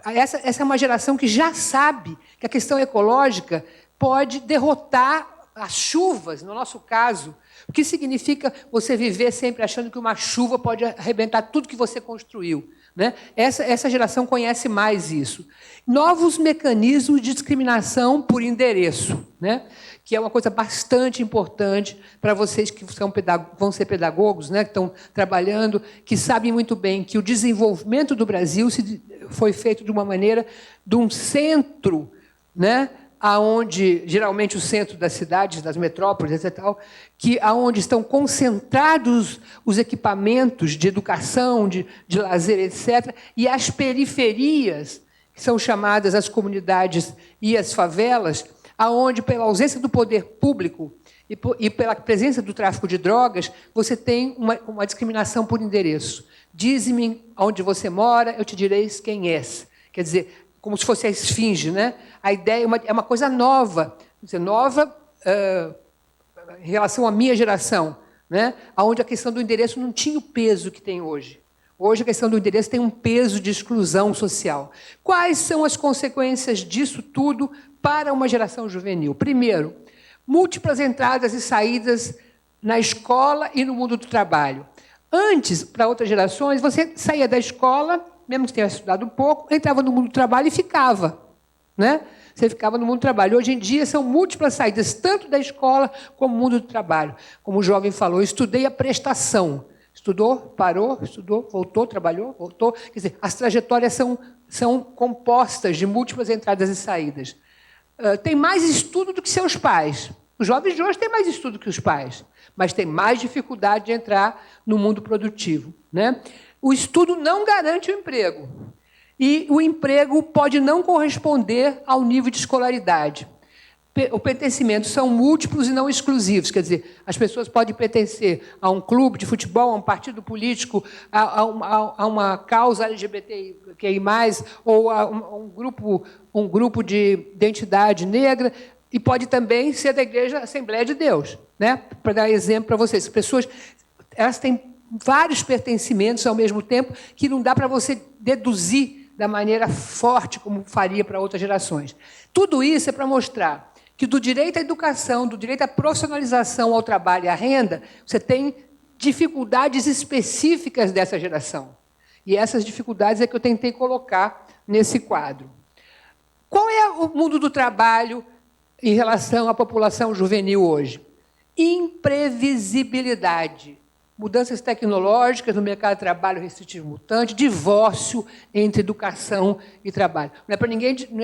Essa é uma geração que já sabe que a questão ecológica pode derrotar as chuvas, no nosso caso. O que significa você viver sempre achando que uma chuva pode arrebentar tudo que você construiu, né? Essa geração conhece mais isso. Novos mecanismos de discriminação por endereço, né? Que é uma coisa bastante importante para vocês que vão ser pedagogos, né? Que estão trabalhando, que sabem muito bem que o desenvolvimento do Brasil foi feito de uma maneira de um centro, né? Aonde geralmente o centro das cidades, das metrópoles, etc., aonde estão concentrados os equipamentos de educação, de lazer, etc., e as periferias, que são chamadas as comunidades e as favelas, aonde, pela ausência do poder público e pela presença do tráfico de drogas, você tem uma discriminação por endereço. Dize-me onde você mora, eu te direi quem és. Quer dizer, como se fosse a esfinge, né? A ideia é uma coisa nova, em relação à minha geração, né? Onde a questão do endereço não tinha o peso que tem hoje. Hoje, a questão do endereço tem um peso de exclusão social. Quais são as consequências disso tudo para uma geração juvenil? Primeiro, múltiplas entradas e saídas na escola e no mundo do trabalho. Antes, para outras gerações, você saía da escola, mesmo que tenha estudado pouco, entrava no mundo do trabalho e ficava, né? Você ficava no mundo do trabalho. Hoje em dia, são múltiplas saídas, tanto da escola como do mundo do trabalho. Como o jovem falou, eu estudei a prestação. Estudou, parou, estudou, voltou, trabalhou, voltou. Quer dizer, as trajetórias são compostas de múltiplas entradas e saídas. Tem mais estudo do que seus pais. Os jovens de hoje têm mais estudo que os pais, mas têm mais dificuldade de entrar no mundo produtivo, né? O estudo não garante o emprego. E o emprego pode não corresponder ao nível de escolaridade. o pertencimento são múltiplos e não exclusivos. Quer dizer, as pessoas podem pertencer a um clube de futebol, a um partido político, a uma causa LGBTQI+, ou a um grupo de identidade negra, e pode também ser da Igreja Assembleia de Deus. Né? Para dar exemplo para vocês, as pessoas elas têm vários pertencimentos ao mesmo tempo que não dá para você deduzir da maneira forte como faria para outras gerações. Tudo isso é para mostrar que do direito à educação, do direito à profissionalização ao trabalho e à renda, você tem dificuldades específicas dessa geração. E essas dificuldades é que eu tentei colocar nesse quadro. Qual é o mundo do trabalho em relação à população juvenil hoje? Imprevisibilidade. Mudanças tecnológicas no mercado de trabalho restritivo mutante, divórcio entre educação e trabalho. Não é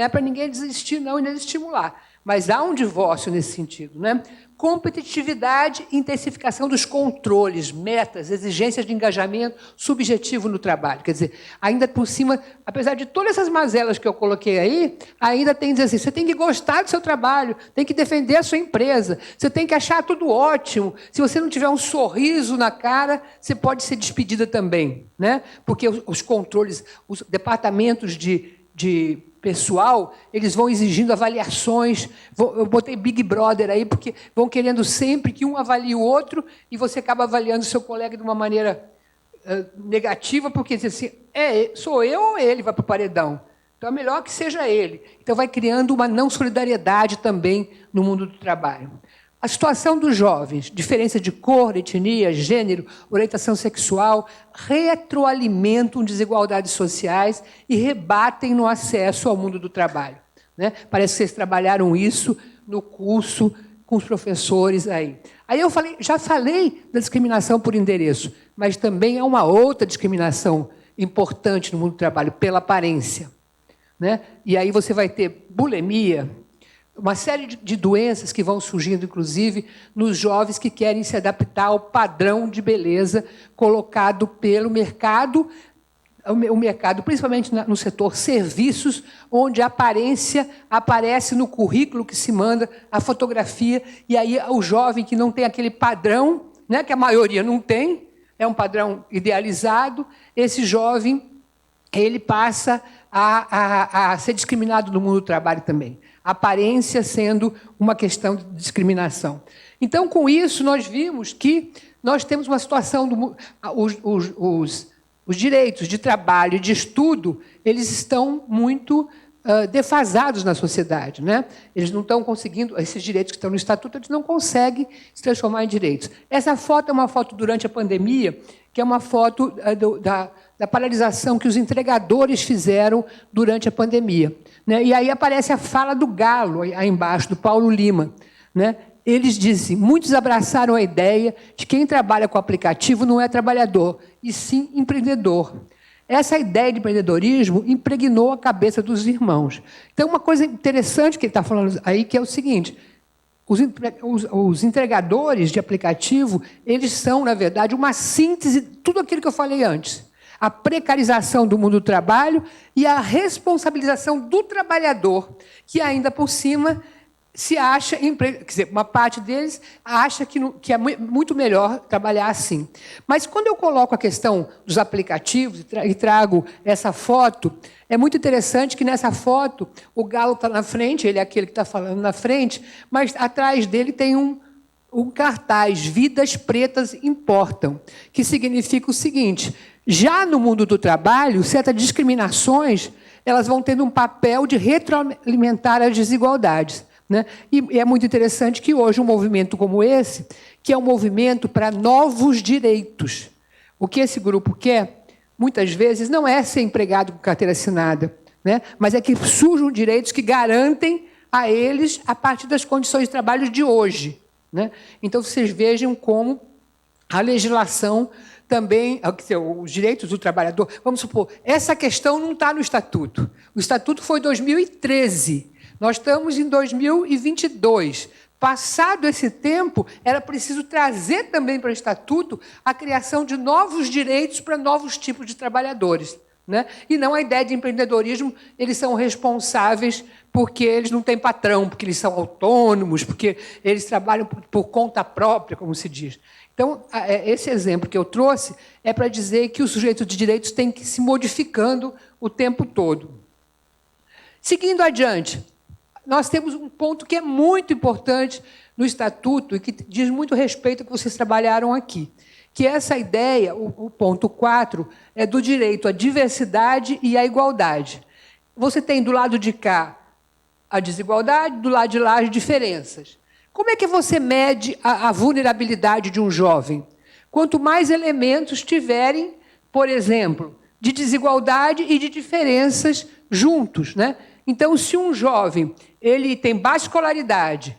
para ninguém desistir, não, e nem estimular. Mas há um divórcio nesse sentido. Né? Competitividade e intensificação dos controles, metas, exigências de engajamento subjetivo no trabalho. Quer dizer, ainda por cima, apesar de todas essas mazelas que eu coloquei aí, ainda tem que dizer assim, você tem que gostar do seu trabalho, tem que defender a sua empresa, você tem que achar tudo ótimo. Se você não tiver um sorriso na cara, você pode ser despedida também. Né? Porque os controles, os departamentos de pessoal, eles vão exigindo avaliações. Eu botei Big Brother aí, porque vão querendo sempre que um avalie o outro e você acaba avaliando o seu colega de uma maneira negativa, porque diz assim, sou eu ou ele vai para o paredão? Então, é melhor que seja ele. Então, vai criando uma não solidariedade também no mundo do trabalho. A situação dos jovens, diferença de cor, etnia, gênero, orientação sexual, retroalimentam desigualdades sociais e rebatem no acesso ao mundo do trabalho. Né? Parece que vocês trabalharam isso no curso com os professores aí. Aí eu já falei da discriminação por endereço, mas também é uma outra discriminação importante no mundo do trabalho, pela aparência. Né? E aí você vai ter bulimia, uma série de doenças que vão surgindo, inclusive, nos jovens que querem se adaptar ao padrão de beleza colocado pelo mercado, o mercado, principalmente no setor serviços, onde a aparência aparece no currículo que se manda, a fotografia, e aí o jovem que não tem aquele padrão, né, que a maioria não tem, é um padrão idealizado, esse jovem ele passa a ser discriminado no mundo do trabalho também. A aparência sendo uma questão de discriminação. Então, com isso, nós vimos que nós temos uma situação... Os direitos de trabalho e de estudo, eles estão muito defasados na sociedade. Né? Eles não estão conseguindo... Esses direitos que estão no Estatuto, eles não conseguem se transformar em direitos. Essa foto é uma foto durante a pandemia, que é uma foto da paralisação que os entregadores fizeram durante a pandemia. Né? E aí aparece a fala do Galo, aí embaixo, do Paulo Lima. Né? Eles dizem, muitos abraçaram a ideia de que quem trabalha com aplicativo não é trabalhador, e sim empreendedor. Essa ideia de empreendedorismo impregnou a cabeça dos irmãos. Então, uma coisa interessante que ele está falando aí, que é o seguinte, os entregadores de aplicativo, eles são, na verdade, uma síntese de tudo aquilo que eu falei antes. A precarização do mundo do trabalho e a responsabilização do trabalhador, que ainda por cima se acha, quer dizer, uma parte deles acha que é muito melhor trabalhar assim. Mas quando eu coloco a questão dos aplicativos e trago essa foto, é muito interessante que nessa foto o Galo está na frente, ele é aquele que está falando na frente, mas atrás dele tem um cartaz, Vidas Pretas Importam, que significa o seguinte, já no mundo do trabalho, certas discriminações elas vão tendo um papel de retroalimentar as desigualdades. Né? E é muito interessante que hoje um movimento como esse, que é um movimento para novos direitos. O que esse grupo quer, muitas vezes, não é ser empregado com carteira assinada, né? Mas é que surjam direitos que garantem a eles a partir das condições de trabalho de hoje. Né? Então, vocês vejam como a legislação também, os direitos do trabalhador... Vamos supor, essa questão não está no Estatuto. O Estatuto foi 2013. Nós estamos em 2022. Passado esse tempo, era preciso trazer também para o Estatuto a criação de novos direitos para novos tipos de trabalhadores. né? E não a ideia de empreendedorismo, eles são responsáveis porque eles não têm patrão, porque eles são autônomos, porque eles trabalham por conta própria, como se diz. Então, esse exemplo que eu trouxe é para dizer que o sujeito de direitos tem que ir se modificando o tempo todo. Seguindo adiante, nós temos um ponto que é muito importante no Estatuto e que diz muito respeito ao que vocês trabalharam aqui, que é essa ideia, o ponto 4, é do direito à diversidade e à igualdade. Você tem do lado de cá a desigualdade, do lado de lá as diferenças. Como é que você mede a vulnerabilidade de um jovem? Quanto mais elementos tiverem, por exemplo, de desigualdade e de diferenças juntos, né? Então, se um jovem ele tem baixa escolaridade,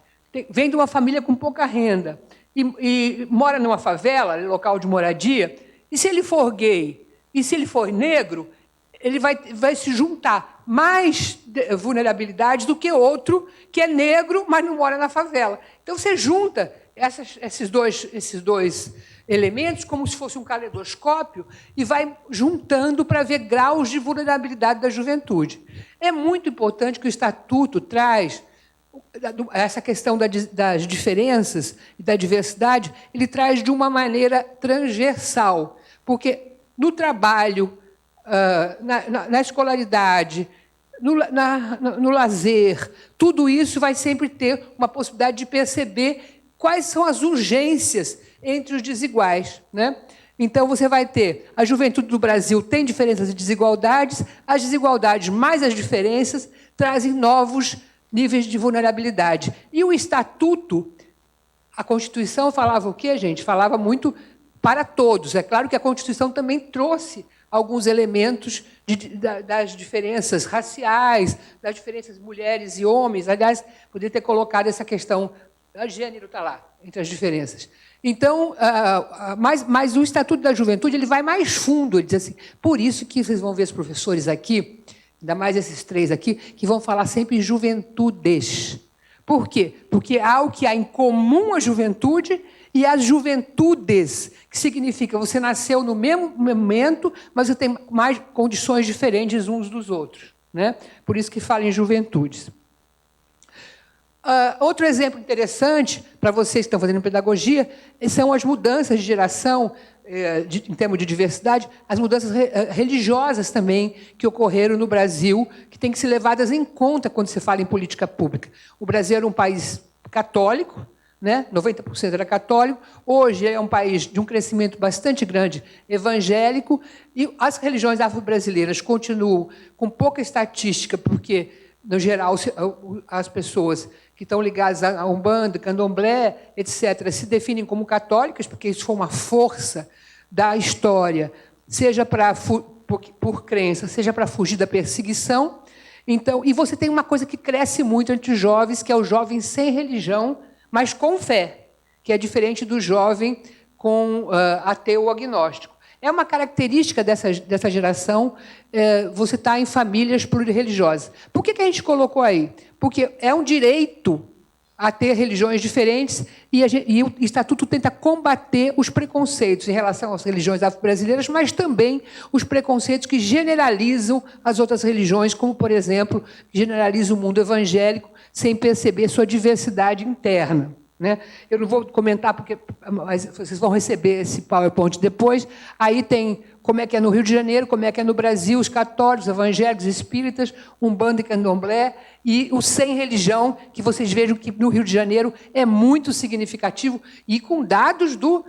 vem de uma família com pouca renda e mora numa favela, local de moradia, e se ele for gay e se ele for negro, ele vai se juntar mais vulnerabilidades do que outro que é negro, mas não mora na favela. Então, você junta esses dois elementos como se fosse um caleidoscópio e vai juntando para ver graus de vulnerabilidade da juventude. É muito importante que o Estatuto traz essa questão das diferenças e da diversidade, ele traz de uma transversal, porque no trabalho, na escolaridade, no lazer, tudo isso vai sempre ter uma possibilidade de perceber quais são as urgências entre os desiguais, né? Então, você vai ter a juventude do Brasil tem diferenças e desigualdades, as desigualdades mais as diferenças trazem novos níveis de vulnerabilidade. E o Estatuto, a Constituição falava o quê, gente? Falava muito para todos. É claro que a Constituição também trouxe alguns elementos das diferenças raciais, das diferenças mulheres e homens. Aliás, poderia ter colocado essa questão, o gênero está lá, entre as diferenças. Então, mas o Estatuto da Juventude ele vai mais fundo, ele diz assim, por isso que vocês vão ver os professores aqui, ainda mais esses três aqui, que vão falar sempre em juventudes. Por quê? Porque há o que há em comum à juventude e as juventudes, que significa você nasceu no mesmo momento, mas você tem mais condições diferentes uns dos outros, né? Por isso que fala em juventudes. Outro exemplo interessante para vocês que estão fazendo pedagogia são as mudanças de geração, em termos de diversidade, as mudanças religiosas também que ocorreram no Brasil, que têm que ser levadas em conta quando se fala em política pública. O Brasil era um país católico, né? 90% era católico, hoje é um país de um crescimento bastante grande evangélico, e as religiões afro-brasileiras continuam com pouca estatística, porque, no geral, as pessoas que estão ligadas a Umbanda, Candomblé, etc., se definem como católicas, porque isso foi uma força da história, seja por crença, seja para fugir da perseguição. Então, e você tem uma coisa que cresce muito entre os jovens, que é o jovem sem religião, mas com fé, que é diferente do jovem com ateu ou agnóstico. É uma característica dessa geração, você está em famílias plurirreligiosas. Por que a gente colocou aí? Porque é um direito a ter religiões diferentes e o Estatuto tenta combater os preconceitos em relação às religiões afro-brasileiras, mas também os preconceitos que generalizam as outras religiões, como, por exemplo, generaliza o mundo evangélico sem perceber sua diversidade interna, né? Eu não vou comentar, mas vocês vão receber esse PowerPoint depois. Aí tem como é que é no Rio de Janeiro, como é que é no Brasil, os católicos, evangélicos, espíritas, Umbanda e Candomblé, e o sem religião, que vocês vejam que no Rio de Janeiro é muito significativo, e com dados do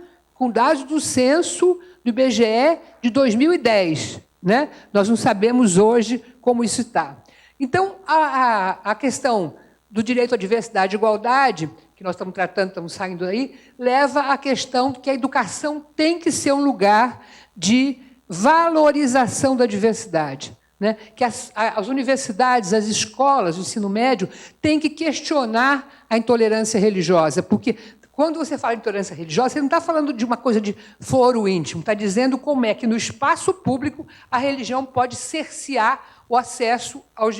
censo do IBGE de 2010. Né? Nós não sabemos hoje como isso está. Então, a questão do direito à diversidade e igualdade, que nós estamos tratando, estamos saindo aí, leva à questão de que a educação tem que ser um lugar de valorização da diversidade, né? Que as universidades, as escolas, o ensino médio, têm que questionar a intolerância religiosa, porque quando você fala de intolerância religiosa, você não está falando de uma coisa de foro íntimo, está dizendo como é que no espaço público a religião pode cercear o acesso aos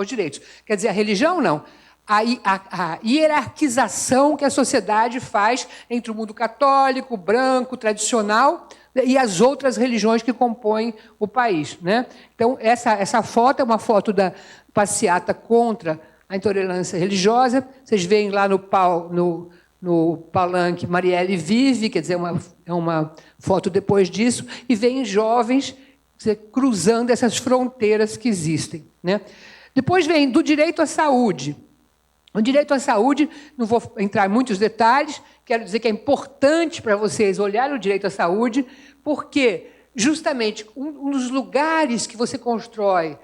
direitos. Quer dizer, a religião não. a hierarquização que a sociedade faz entre o mundo católico, branco, tradicional, e as outras religiões que compõem o país, né? Então, essa foto é uma foto da passeata contra a intolerância religiosa. Vocês veem lá no palanque Marielle vive, quer dizer, é uma foto depois disso, e veem jovens, quer dizer, cruzando essas fronteiras que existem, né? Depois vem do direito à saúde. O direito à saúde, não vou entrar em muitos detalhes, quero dizer que é importante para vocês olharem o direito à saúde, porque, justamente, um dos lugares que você constrói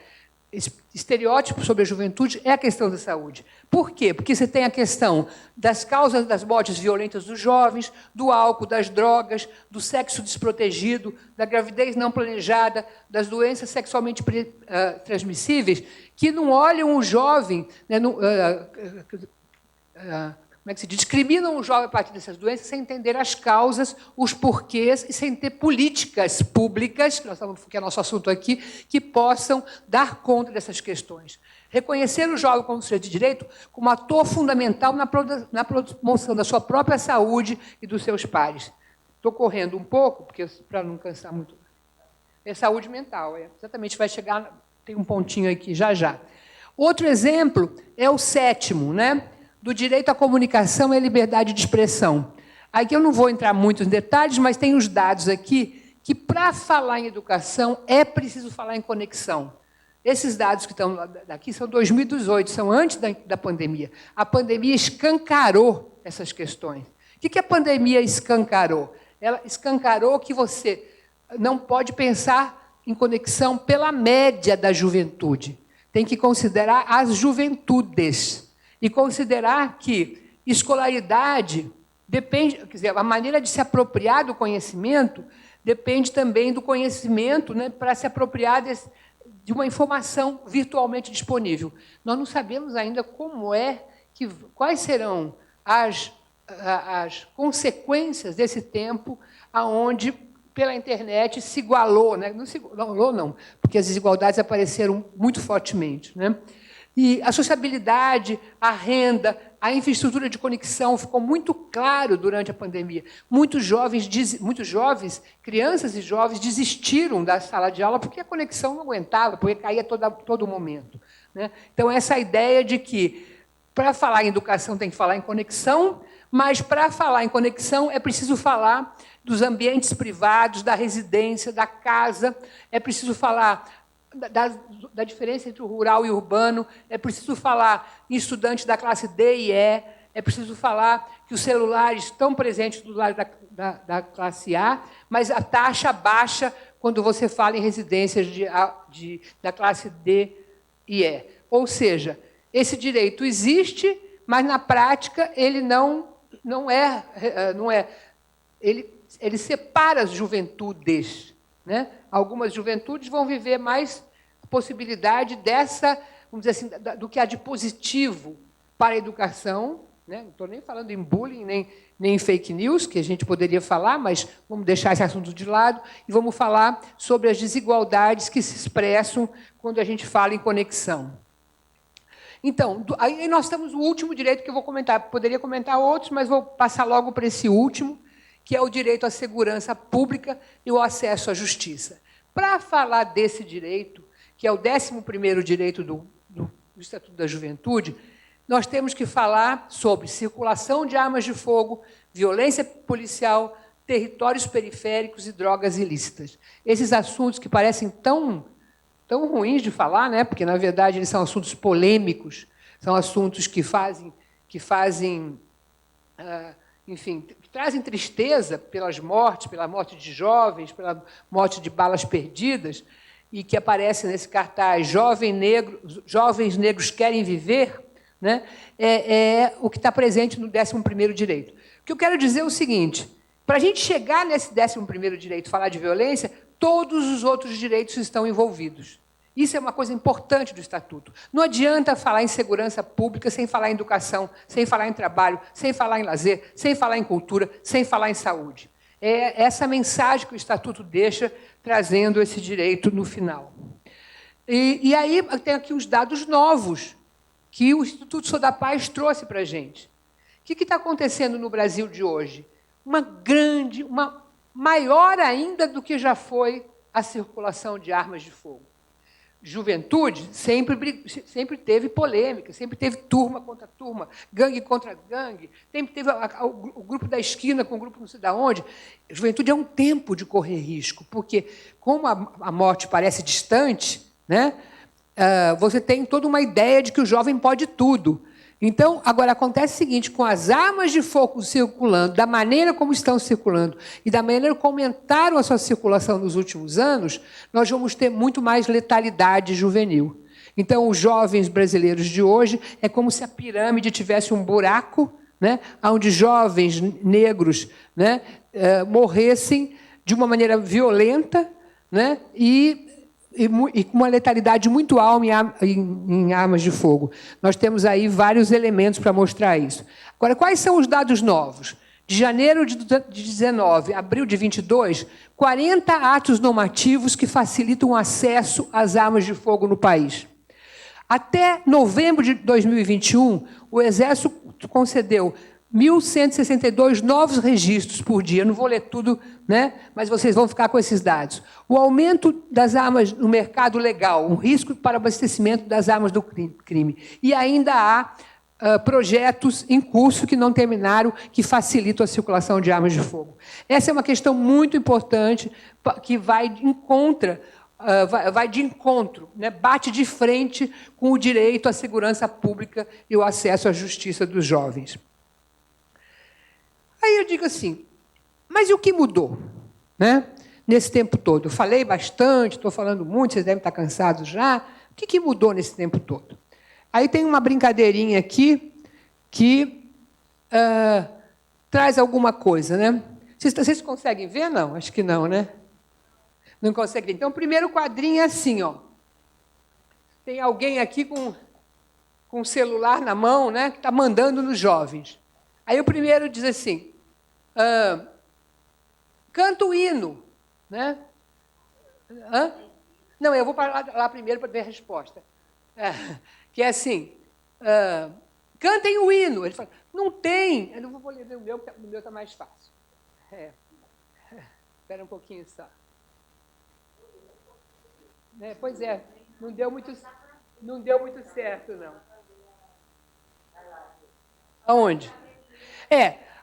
estereótipos sobre a juventude é a questão da saúde. Por quê? Porque você tem a questão das causas das mortes violentas dos jovens, do álcool, das drogas, do sexo desprotegido, da gravidez não planejada, das doenças sexualmente transmissíveis, que não olham o jovem, né, como é que se diz? Discriminam o jovem a partir dessas doenças sem entender as causas, os porquês e sem ter políticas públicas, que é nosso assunto aqui, que possam dar conta dessas questões. Reconhecer o jovem como sujeito de direito como ator fundamental na promoção da sua própria saúde e dos seus pares. Estou correndo um pouco, para não cansar muito. É saúde mental, exatamente, vai chegar, tem um pontinho aqui já já. Outro exemplo é o 7º, né? Do direito à comunicação e à liberdade de expressão. Aqui eu não vou entrar muito em detalhes, mas tem os dados aqui que, para falar em educação, é preciso falar em conexão. Esses dados que estão aqui são 2018, são antes da pandemia. A pandemia escancarou essas questões. O que a pandemia escancarou? Ela escancarou que você não pode pensar em conexão pela média da juventude. Tem que considerar as juventudes. E considerar que escolaridade depende, quer dizer, a maneira de se apropriar do conhecimento depende também do conhecimento, né, para se apropriar de uma informação virtualmente disponível. Nós não sabemos ainda quais serão as consequências desse tempo aonde pela internet se igualou, né? Não se igualou, não, porque as desigualdades apareceram muito fortemente, né? E a sociabilidade, a renda, a infraestrutura de conexão ficou muito claro durante a pandemia. Muitos jovens, crianças e jovens, desistiram da sala de aula porque a conexão não aguentava, porque caía todo momento, né? Então, essa ideia de que, para falar em educação, tem que falar em conexão, mas, para falar em conexão, é preciso falar dos ambientes privados, da residência, da casa, é preciso falar da diferença entre o rural e o urbano, é preciso falar em estudantes da classe D e E, é preciso falar que os celulares estão presentes do lado da classe A, mas a taxa baixa quando você fala em residências da classe D e E. Ou seja, esse direito existe, mas, na prática, ele ele separa as juventudes, né? Algumas juventudes vão viver mais a possibilidade vamos dizer assim, do que há de positivo para a educação, né? Não estou nem falando em bullying, nem em fake news, que a gente poderia falar, mas vamos deixar esse assunto de lado e vamos falar sobre as desigualdades que se expressam quando a gente fala em conexão. Então, aí nós temos o último direito que eu vou comentar. Poderia comentar outros, mas vou passar logo para esse último, que é o direito à segurança pública e o acesso à justiça. Para falar desse direito, que é o 11º direito do Estatuto da Juventude, nós temos que falar sobre circulação de armas de fogo, violência policial, territórios periféricos e drogas ilícitas. Esses assuntos que parecem tão ruins de falar, né? Porque, na verdade, eles são assuntos polêmicos, são assuntos que enfim, que trazem tristeza pela morte de jovens, pela morte de balas perdidas, e que aparece nesse cartaz, jovens negros querem viver, né? É o que está presente no 11º direito. O que eu quero dizer é o seguinte, para a gente chegar nesse 11º direito, falar de violência, todos os outros direitos estão envolvidos. Isso é uma coisa importante do Estatuto. Não adianta falar em segurança pública sem falar em educação, sem falar em trabalho, sem falar em lazer, sem falar em cultura, sem falar em saúde. É essa mensagem que o Estatuto deixa, trazendo esse direito no final. E aí tem aqui os dados novos que o Instituto Sou da Paz trouxe para a gente. O que está acontecendo no Brasil de hoje? Uma maior ainda do que já foi a circulação de armas de fogo. Juventude sempre teve polêmica, sempre teve turma contra turma, gangue contra gangue, sempre teve o grupo da esquina com o grupo não sei de onde. Juventude é um tempo de correr risco, porque, como a morte parece distante, né, você tem toda uma ideia de que o jovem pode tudo. Então, agora, acontece o seguinte, com as armas de fogo circulando, da maneira como estão circulando e da maneira como aumentaram a sua circulação nos últimos anos, nós vamos ter muito mais letalidade juvenil. Então, os jovens brasileiros de hoje é como se a pirâmide tivesse um buraco, né, onde jovens negros, né, morressem de uma maneira violenta, né, e com uma letalidade muito alta em armas de fogo. Nós temos aí vários elementos para mostrar isso. Agora, quais são os dados novos? De janeiro de 19 a abril de 22, 40 atos normativos que facilitam o acesso às armas de fogo no país. Até novembro de 2021, o Exército concedeu 1.162 novos registros por dia. Não vou ler tudo, né? Mas vocês vão ficar com esses dados. O aumento das armas no mercado legal, um risco para o abastecimento das armas do crime. E ainda há projetos em curso que não terminaram, que facilitam a circulação de armas de fogo. Essa é uma questão muito importante, que vai de encontro, né? Bate de frente com o direito à segurança pública e o acesso à justiça dos jovens. Aí eu digo assim, mas e o que mudou, né, nesse tempo todo? Eu falei bastante, estou falando muito, vocês devem estar cansados já. O que mudou nesse tempo todo? Aí tem uma brincadeirinha aqui que traz alguma coisa, né? Vocês conseguem ver? Não, acho que não, né? Não conseguem. Então, o primeiro quadrinho é assim, ó. Tem alguém aqui com o celular na mão, né, que está mandando nos jovens. Aí o primeiro diz assim, canta o hino, né? Não, eu vou para lá primeiro para ver a resposta. Que é assim, cantem o hino. Ele fala, não tem. Eu não vou ler o meu, porque o meu está mais fácil. Espera um pouquinho só. Pois é, não deu muito certo, não. Aonde?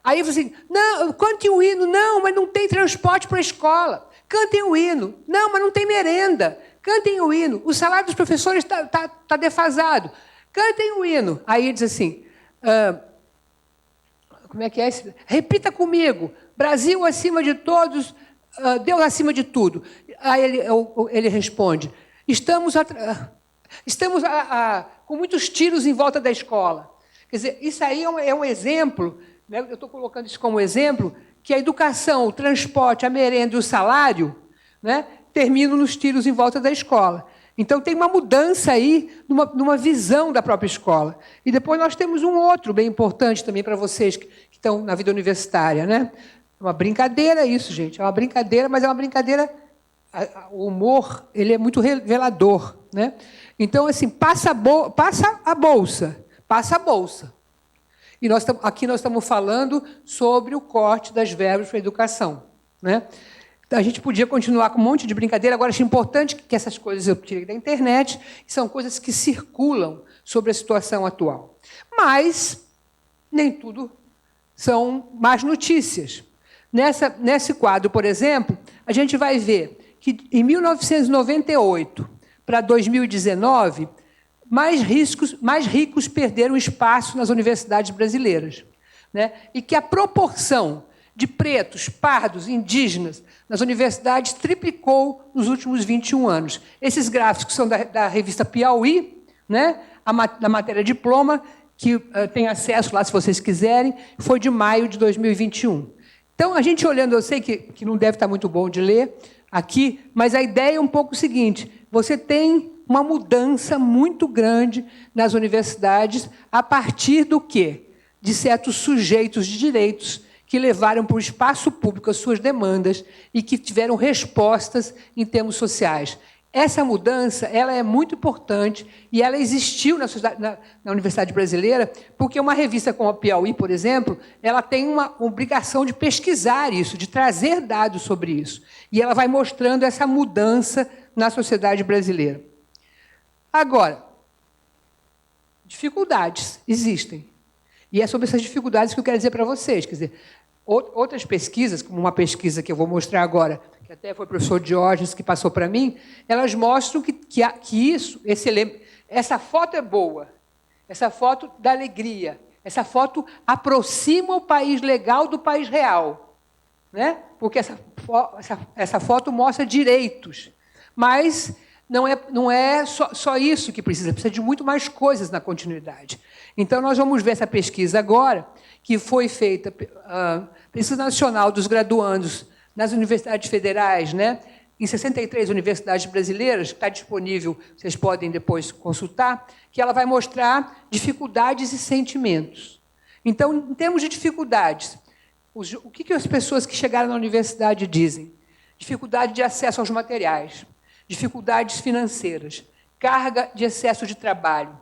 Aí você assim, não, cantem o hino, não, mas não tem transporte para a escola. Cantem o hino, não, mas não tem merenda. Cantem o hino, o salário dos professores está defasado. Cantem o hino. Aí ele diz assim, como é que é? Repita comigo, Brasil acima de todos, Deus acima de tudo. Aí ele responde, estamos com muitos tiros em volta da escola. Quer dizer, isso aí é um exemplo, né? Eu estou colocando isso como exemplo, que a educação, o transporte, a merenda e o salário, né, terminam nos tiros em volta da escola. Então, tem uma mudança aí numa visão da própria escola. E depois nós temos um outro bem importante também para vocês que estão na vida universitária, né? É uma brincadeira isso, gente. É uma brincadeira, mas é uma brincadeira... O humor, ele é muito revelador, né? Então, assim, passa a bolsa. E aqui nós estamos falando sobre o corte das verbas para a educação, né? A gente podia continuar com um monte de brincadeira, agora acho importante que essas coisas eu tirei da internet, são coisas que circulam sobre a situação atual. Mas nem tudo são más notícias. Nesse quadro, por exemplo, a gente vai ver que, em 1998 para 2019, mais ricos perderam espaço nas universidades brasileiras, né? E que a proporção de pretos, pardos, indígenas nas universidades triplicou nos últimos 21 anos. Esses gráficos são da revista Piauí, né? Da matéria diploma, que tem acesso lá, se vocês quiserem, foi de maio de 2021. Então, a gente olhando, eu sei que não deve estar muito bom de ler aqui, mas a ideia é um pouco o seguinte, você tem uma mudança muito grande nas universidades a partir do quê? De certos sujeitos de direitos que levaram para o espaço público as suas demandas e que tiveram respostas em termos sociais. essa mudança ela é muito importante e ela existiu na Universidade Brasileira, porque uma revista como a Piauí, por exemplo, ela tem uma obrigação de pesquisar isso, de trazer dados sobre isso. E ela vai mostrando essa mudança na sociedade brasileira. Agora, dificuldades existem. E é sobre essas dificuldades que eu quero dizer para vocês. Quer dizer, outras pesquisas, como uma pesquisa que eu vou mostrar agora, que até foi o professor Diógenes que passou para mim, elas mostram que essa foto é boa, essa foto dá alegria, essa foto aproxima o país legal do país real, né? Porque essa foto mostra direitos, mas não é só isso que precisa de muito mais coisas na continuidade. Então, nós vamos ver essa pesquisa agora, que foi feita, Pesquisa Nacional dos Graduandos nas universidades federais, né? Em 63 universidades brasileiras, está disponível, vocês podem depois consultar, que ela vai mostrar dificuldades e sentimentos. Então, em termos de dificuldades, o que as pessoas que chegaram na universidade dizem? Dificuldade de acesso aos materiais, dificuldades financeiras, carga de excesso de trabalho,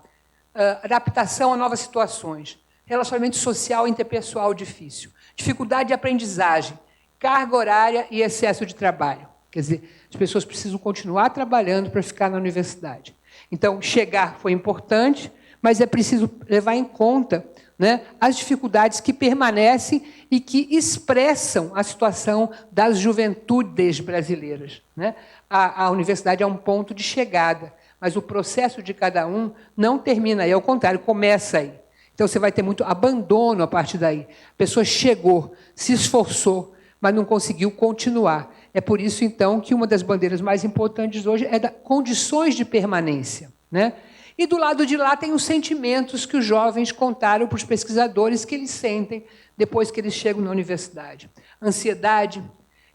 adaptação a novas situações, relacionamento social e interpessoal difícil, dificuldade de aprendizagem, carga horária e excesso de trabalho. Quer dizer, as pessoas precisam continuar trabalhando para ficar na universidade. Então, chegar foi importante, mas é preciso levar em conta, né, as dificuldades que permanecem e que expressam a situação das juventudes brasileiras, né? A universidade é um ponto de chegada, mas o processo de cada um não termina aí, ao contrário, começa aí. Então, você vai ter muito abandono a partir daí. A pessoa chegou, se esforçou, mas não conseguiu continuar. É por isso, então, que uma das bandeiras mais importantes hoje é das condições de permanência, né? E do lado de lá tem os sentimentos que os jovens contaram para os pesquisadores que eles sentem depois que eles chegam na universidade. Ansiedade,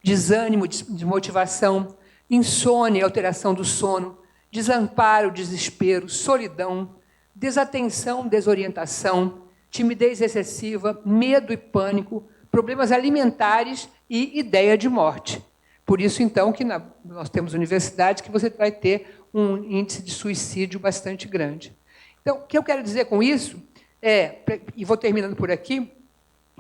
desânimo, desmotivação, insônia, alteração do sono, desamparo, desespero, solidão, desatenção, desorientação, timidez excessiva, medo e pânico, problemas alimentares e ideia de morte. Por isso, então, que nós temos universidades que você vai ter um índice de suicídio bastante grande. Então, o que eu quero dizer com isso e vou terminando por aqui,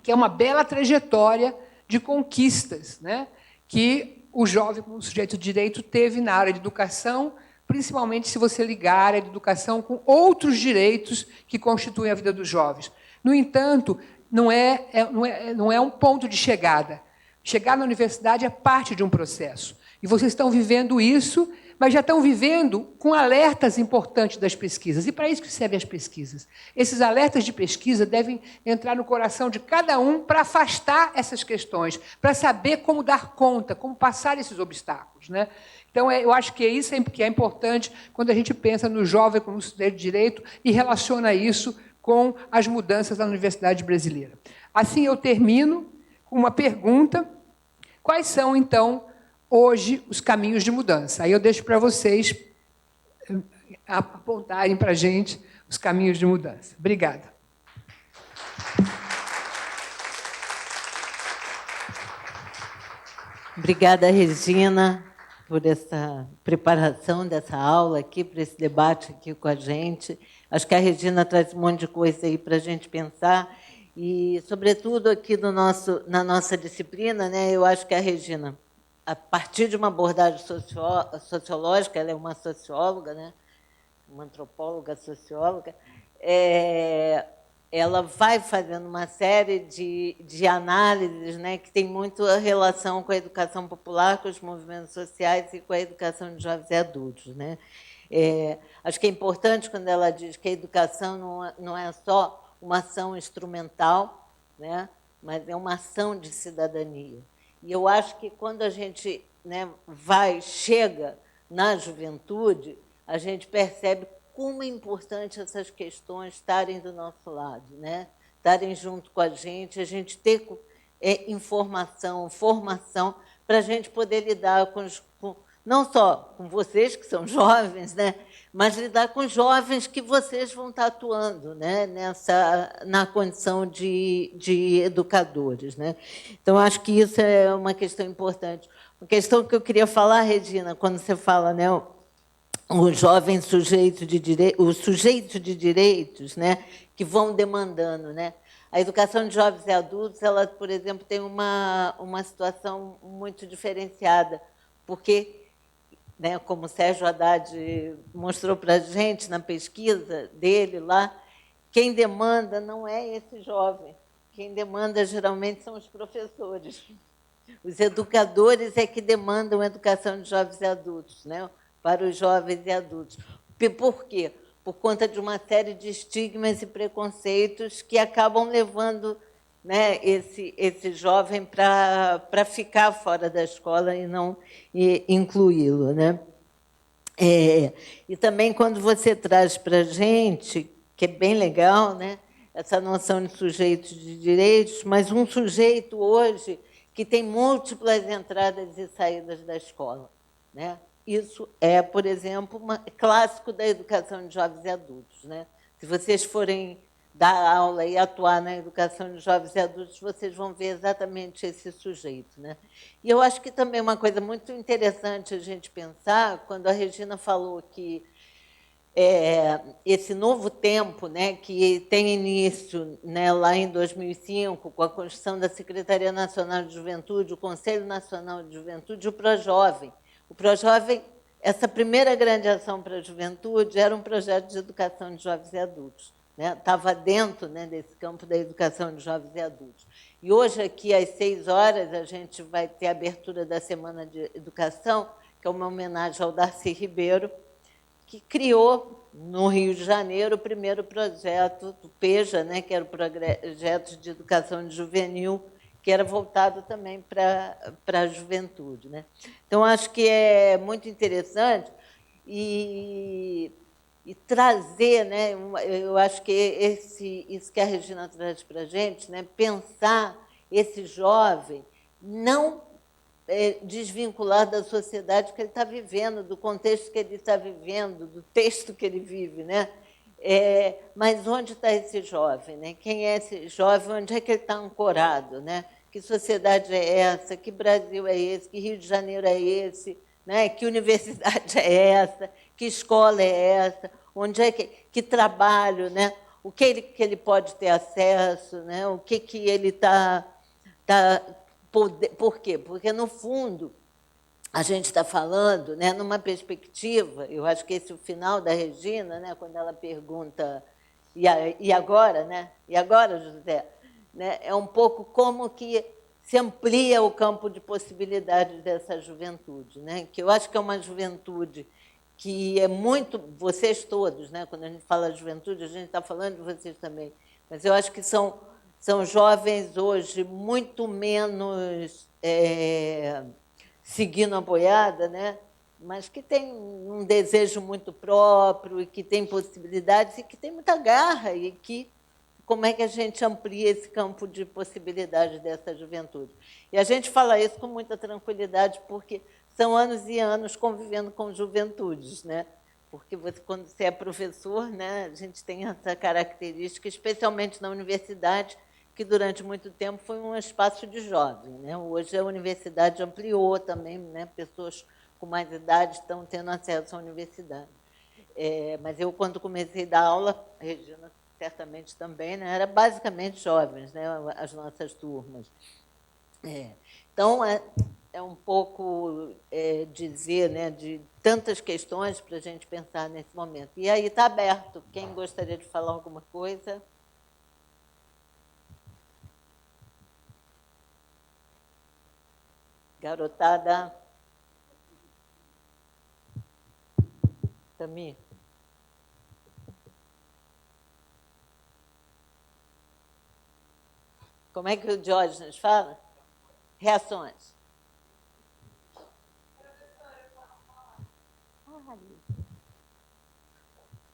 que é uma bela trajetória de conquistas, né, que o jovem, como sujeito de direito, teve na área de educação, principalmente se você ligar a área de educação com outros direitos que constituem a vida dos jovens. No entanto, não é um ponto de chegada. Chegar na universidade é parte de um processo. E vocês estão vivendo isso, mas já estão vivendo com alertas importantes das pesquisas. E para isso que servem as pesquisas. Esses alertas de pesquisa devem entrar no coração de cada um para afastar essas questões, para saber como dar conta, como passar esses obstáculos, né? Então, eu acho que é isso que é importante quando a gente pensa no jovem como sujeito de direito e relaciona isso com as mudanças da Universidade Brasileira. Assim, eu termino com uma pergunta: quais são, então, hoje, os caminhos de mudança? Aí eu deixo para vocês apontarem para a gente os caminhos de mudança. Obrigada. Obrigada, Regina, por essa preparação dessa aula aqui, para esse debate aqui com a gente. Acho que a Regina traz um monte de coisa aí para a gente pensar. E, sobretudo, aqui na nossa disciplina, né, eu acho que a Regina, a partir de uma abordagem sociológica, ela é uma socióloga, né, uma antropóloga socióloga, ela vai fazendo uma série de análises, né, que tem muito a relação com a educação popular, com os movimentos sociais e com a educação de jovens e adultos, né? Acho que é importante quando ela diz que a educação não é só uma ação instrumental, né, mas é uma ação de cidadania. E eu acho que quando a gente, né, chega na juventude, a gente percebe como é importante essas questões estarem do nosso lado, né? Estarem junto com a gente ter informação, formação, para a gente poder lidar não só com vocês, que são jovens, né? Mas lidar com jovens que vocês vão estar atuando, né? Na condição de educadores, né? Então, acho que isso é uma questão importante. Uma questão que eu queria falar, Regina, quando você fala, né, o jovem sujeito de direito, o sujeito de direitos, né, que vão demandando, né? A educação de jovens e adultos, ela, por exemplo, tem uma situação muito diferenciada, porque, né, como o Sérgio Haddad mostrou para a gente na pesquisa dele lá, quem demanda não é esse jovem, quem demanda geralmente são os professores. Os educadores é que demandam educação de jovens e adultos, né, para os jovens e adultos. Por quê? Por conta de uma série de estigmas e preconceitos que acabam levando, né, esse jovem para ficar fora da escola e não incluí-lo, né? E também quando você traz para a gente, que é bem legal, né, essa noção de sujeitos de direitos, mas um sujeito hoje que tem múltiplas entradas e saídas da escola, né? Isso é, por exemplo, clássico da educação de jovens e adultos, né? Se vocês forem dar aula e atuar na educação de jovens e adultos, vocês vão ver exatamente esse sujeito, né? E eu acho que também uma coisa muito interessante a gente pensar, quando a Regina falou que esse novo tempo, né, que tem início, né, lá em 2005, com a construção da Secretaria Nacional de Juventude, o Conselho Nacional de Juventude e o ProJovem. O ProJovem, essa primeira grande ação para a juventude, era um projeto de educação de jovens e adultos. Né? Estava dentro, né, desse campo da educação de jovens e adultos. E hoje, aqui, às 6h, a gente vai ter a abertura da Semana de Educação, que é uma homenagem ao Darcy Ribeiro, que criou, no Rio de Janeiro, o primeiro projeto do PEJA, né, que era o Projeto de Educação Juvenil, que era voltado também para a juventude. Né? Então, acho que é muito interessante e trazer, né, eu acho que isso que a Regina traz para a gente, né, pensar esse jovem não desvincular da sociedade que ele está vivendo, do contexto que ele está vivendo, do texto que ele vive, né? Mas onde está esse jovem? Né? Quem é esse jovem? Onde é que ele está ancorado? Né? Que sociedade é essa? Que Brasil é esse? Que Rio de Janeiro é esse? Né? Que universidade é essa? Que escola é essa? Onde é que trabalho? Né? O que ele pode ter acesso? Né? O que ele está... Por quê? Porque, no fundo, a gente está falando, né, numa perspectiva, eu acho que esse é o final da Regina, né, quando ela pergunta, e agora, né? E agora, José? Né, é um pouco como que se amplia o campo de possibilidades dessa juventude, né, que eu acho que é uma juventude que é muito... Vocês todos, né, quando a gente fala de juventude, a gente está falando de vocês também, mas eu acho que são jovens hoje muito menos seguindo a boiada, né? Mas que têm um desejo muito próprio e que têm possibilidades e que têm muita garra e que como é que a gente amplia esse campo de possibilidades dessa juventude. E a gente fala isso com muita tranquilidade porque são anos e anos convivendo com juventudes, né? Porque quando você é professor, né, a gente tem essa característica, especialmente na universidade, que durante muito tempo foi um espaço de jovem. Né? Hoje a universidade ampliou também, né? Pessoas com mais idade estão tendo acesso à universidade. Mas eu, quando comecei a dar aula, a Regina certamente também, né? Era basicamente jovens, né? As nossas turmas. Então, é um pouco dizer, né, de tantas questões para a gente pensar nesse momento. E aí está aberto. Quem gostaria de falar alguma coisa? Garotada. Tamir. Como é que o Diógenes fala? Reações.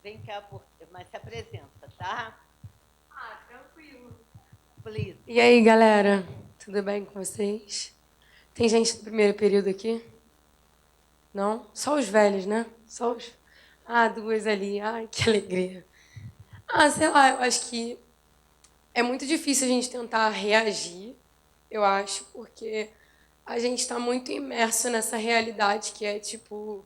Vem cá, mas se apresenta, tá? Tranquilo. Please. E aí, galera? Tudo bem com vocês? Tem gente do primeiro período aqui? Não? Só os velhos, né? Só os... duas ali. Ai, que alegria. Sei lá, eu acho que é muito difícil a gente tentar reagir, eu acho, porque a gente está muito imerso nessa realidade que é, tipo...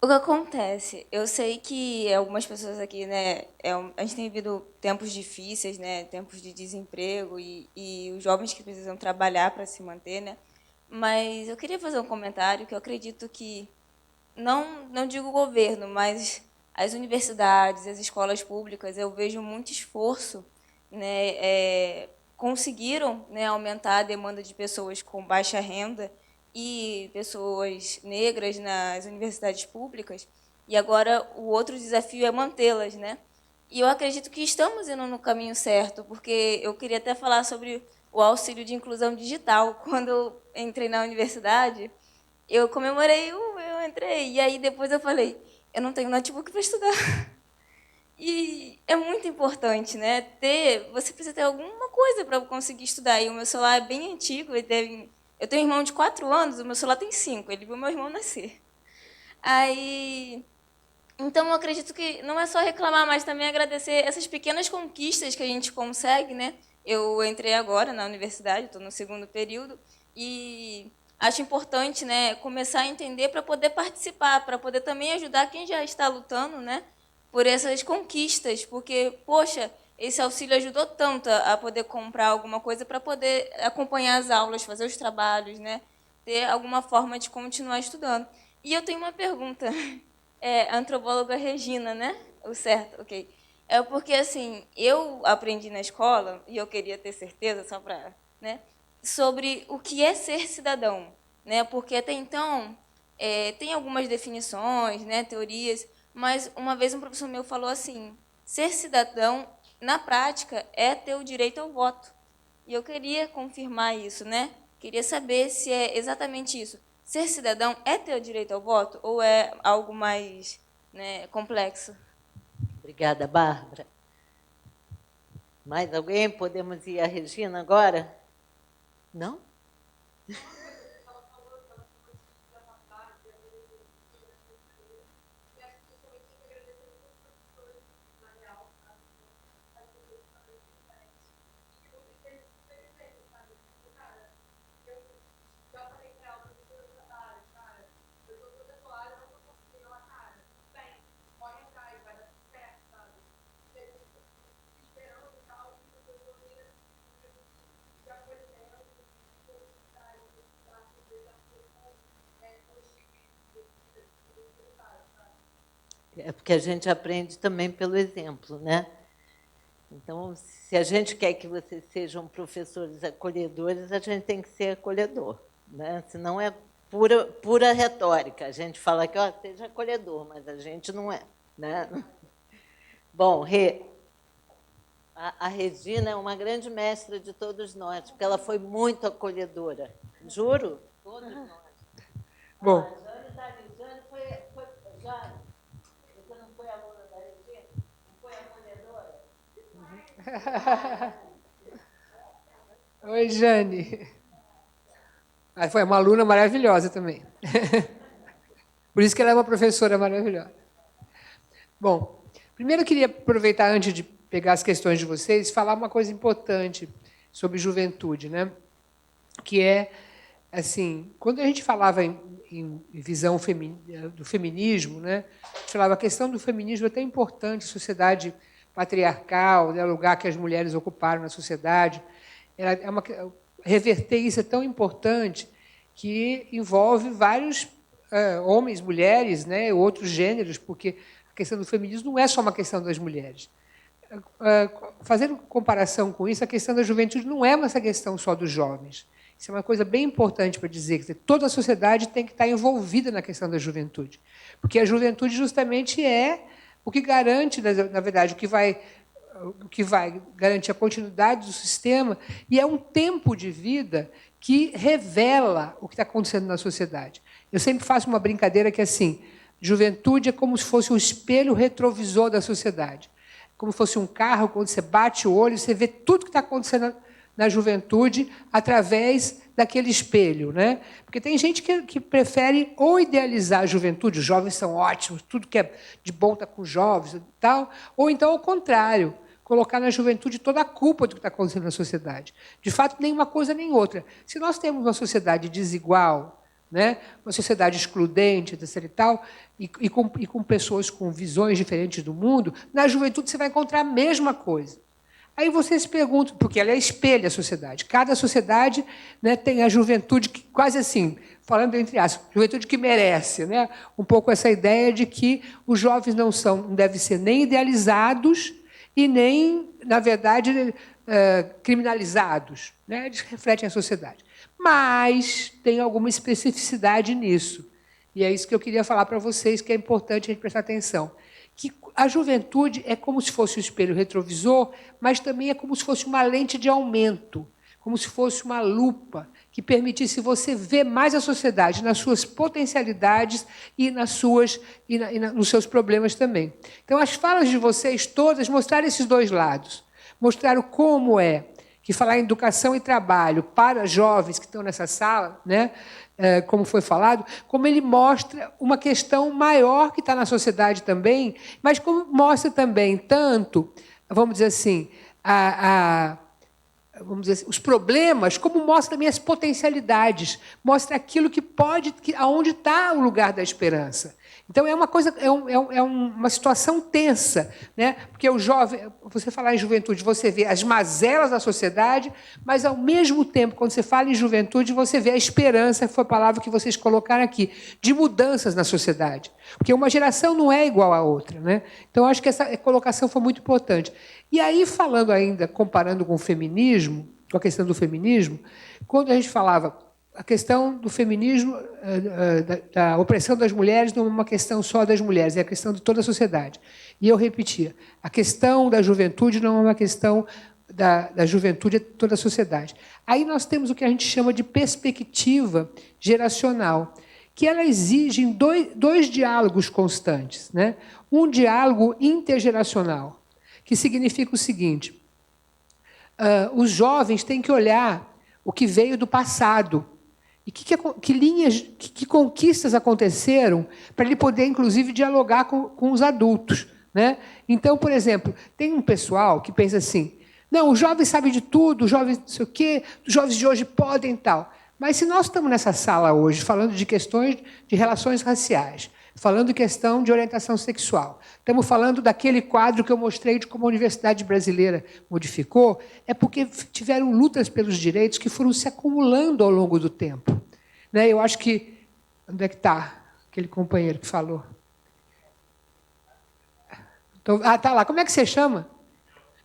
O que acontece? Eu sei que algumas pessoas aqui, né, a gente tem vivido tempos difíceis, né, tempos de desemprego e os jovens que precisam trabalhar para se manter, né? Mas eu queria fazer um comentário que eu acredito que não digo o governo, mas as universidades, as escolas públicas, eu vejo muito esforço, né, conseguiram, né, aumentar a demanda de pessoas com baixa renda e pessoas negras nas universidades públicas, e agora o outro desafio é mantê-las, né? E eu acredito que estamos indo no caminho certo, porque eu queria até falar sobre o auxílio de inclusão digital. Quando eu entrei na universidade, eu comemorei, eu entrei, e aí depois eu falei, eu não tenho notebook para estudar. E é muito importante, né? Você precisa ter alguma coisa para conseguir estudar. E o meu celular é bem antigo, eu tenho um irmão de 4 anos, o meu celular tem 5, ele viu meu irmão nascer. Aí, então eu acredito que não é só reclamar, mas também agradecer essas pequenas conquistas que a gente consegue, né? Eu entrei agora na universidade, estou no 2º período, e acho importante, né, começar a entender para poder participar, para poder também ajudar quem já está lutando, né, por essas conquistas, porque, poxa, esse auxílio ajudou tanto a poder comprar alguma coisa para poder acompanhar as aulas, fazer os trabalhos, né, ter alguma forma de continuar estudando. E eu tenho uma pergunta, antropóloga Regina, né? O certo, ok. É porque, assim, eu aprendi na escola, e eu queria ter certeza, só para, né, sobre o que é ser cidadão, né? Porque até então tem algumas definições, né, teorias, mas uma vez um professor meu falou assim: ser cidadão, na prática, é ter o direito ao voto. E eu queria confirmar isso, né? Queria saber se é exatamente isso. Ser cidadão é ter o direito ao voto ou é algo mais, né, complexo? Obrigada, Bárbara. Mais alguém? Podemos ir à Regina agora? Não? É porque a gente aprende também pelo exemplo, né? Então, se a gente quer que vocês sejam professores acolhedores, a gente tem que ser acolhedor, né? Senão é pura retórica. A gente fala que, ó, seja acolhedor, mas a gente não é, né? Bom, a Regina é uma grande mestra de todos nós, porque ela foi muito acolhedora. Juro? Todos nós. Bom. Jane foi Jane, você não foi aluna da Regina? Não foi acolhedora? Oi, Jane. Foi uma aluna maravilhosa também. Por isso que ela é uma professora maravilhosa. Bom, primeiro eu queria aproveitar, antes de pegar as questões de vocês, falar uma coisa importante sobre juventude, né? Que é, assim, quando a gente falava em visão do feminismo, né? A gente falava a questão do feminismo é tão importante, sociedade patriarcal, né? O lugar que as mulheres ocuparam na sociedade. Reverter isso é tão importante que envolve vários homens, mulheres, né? Outros gêneros, porque a questão do feminismo não é só uma questão das mulheres. Fazendo comparação com isso, a questão da juventude não é essa questão só dos jovens. Isso é uma coisa bem importante para dizer, que toda a sociedade tem que estar envolvida na questão da juventude, porque a juventude justamente é o que garante, na verdade, o que vai garantir a continuidade do sistema, e é um tempo de vida que revela o que está acontecendo na sociedade. Eu sempre faço uma brincadeira que é assim: juventude é como se fosse o espelho retrovisor da sociedade. Como se fosse um carro, quando você bate o olho, você vê tudo que está acontecendo na juventude através daquele espelho, né? Porque tem gente que prefere ou idealizar a juventude, os jovens são ótimos, tudo que é de bom está com os jovens e tal, ou então, ao contrário, colocar na juventude toda a culpa do que está acontecendo na sociedade. De fato, nem uma coisa nem outra. Se nós temos uma sociedade desigual, né? Uma sociedade excludente, etc. E tal, e com pessoas com visões diferentes do mundo, na juventude você vai encontrar a mesma coisa. Aí você se pergunta, porque ela espelha a sociedade. Cada sociedade, né, tem a juventude que, quase assim, falando entre aspas, juventude que merece, né? Um pouco essa ideia de que os jovens não devem ser nem idealizados e nem, na verdade, criminalizados, né? Eles refletem a sociedade. Mas tem alguma especificidade nisso. E é isso que eu queria falar para vocês, que é importante a gente prestar atenção. Que a juventude é como se fosse o espelho retrovisor, mas também é como se fosse uma lente de aumento, como se fosse uma lupa que permitisse você ver mais a sociedade nas suas potencialidades e nos seus problemas também. Então, as falas de vocês todas mostraram esses dois lados. Mostraram como é que falar em educação e trabalho para jovens que estão nessa sala, né, como foi falado, como ele mostra uma questão maior que está na sociedade também, mas como mostra também tanto, vamos dizer assim, os problemas, como mostra também as potencialidades, mostra aquilo que pode, aonde está o lugar da esperança. Então é uma coisa, é uma situação tensa, né? Porque o jovem, você falar em juventude, você vê as mazelas da sociedade, mas ao mesmo tempo, quando você fala em juventude, você vê a esperança, que foi a palavra que vocês colocaram aqui, de mudanças na sociedade. Porque uma geração não é igual à outra, né? Então acho que essa colocação foi muito importante. E aí, falando ainda, comparando com o feminismo, com a questão do feminismo, quando a gente falava a questão do feminismo, da opressão das mulheres, não é uma questão só das mulheres, é a questão de toda a sociedade. E eu repetia, a questão da juventude não é uma questão da juventude, é toda a sociedade. Aí nós temos o que a gente chama de perspectiva geracional, que ela exige dois diálogos constantes, né? Um diálogo intergeracional, que significa o seguinte: os jovens têm que olhar o que veio do passado e que conquistas aconteceram para ele poder, inclusive, dialogar com os adultos, né? Então, por exemplo, tem um pessoal que pensa assim: não, os jovens sabem de tudo, os jovens não sei o quê, os jovens de hoje podem tal. Mas se nós estamos nessa sala hoje falando de questões de relações raciais, falando de questão de orientação sexual, estamos falando daquele quadro que eu mostrei de como a Universidade Brasileira modificou, é porque tiveram lutas pelos direitos que foram se acumulando ao longo do tempo. Né? Eu acho que... Onde é que está aquele companheiro que falou? Está lá. Como é que você chama?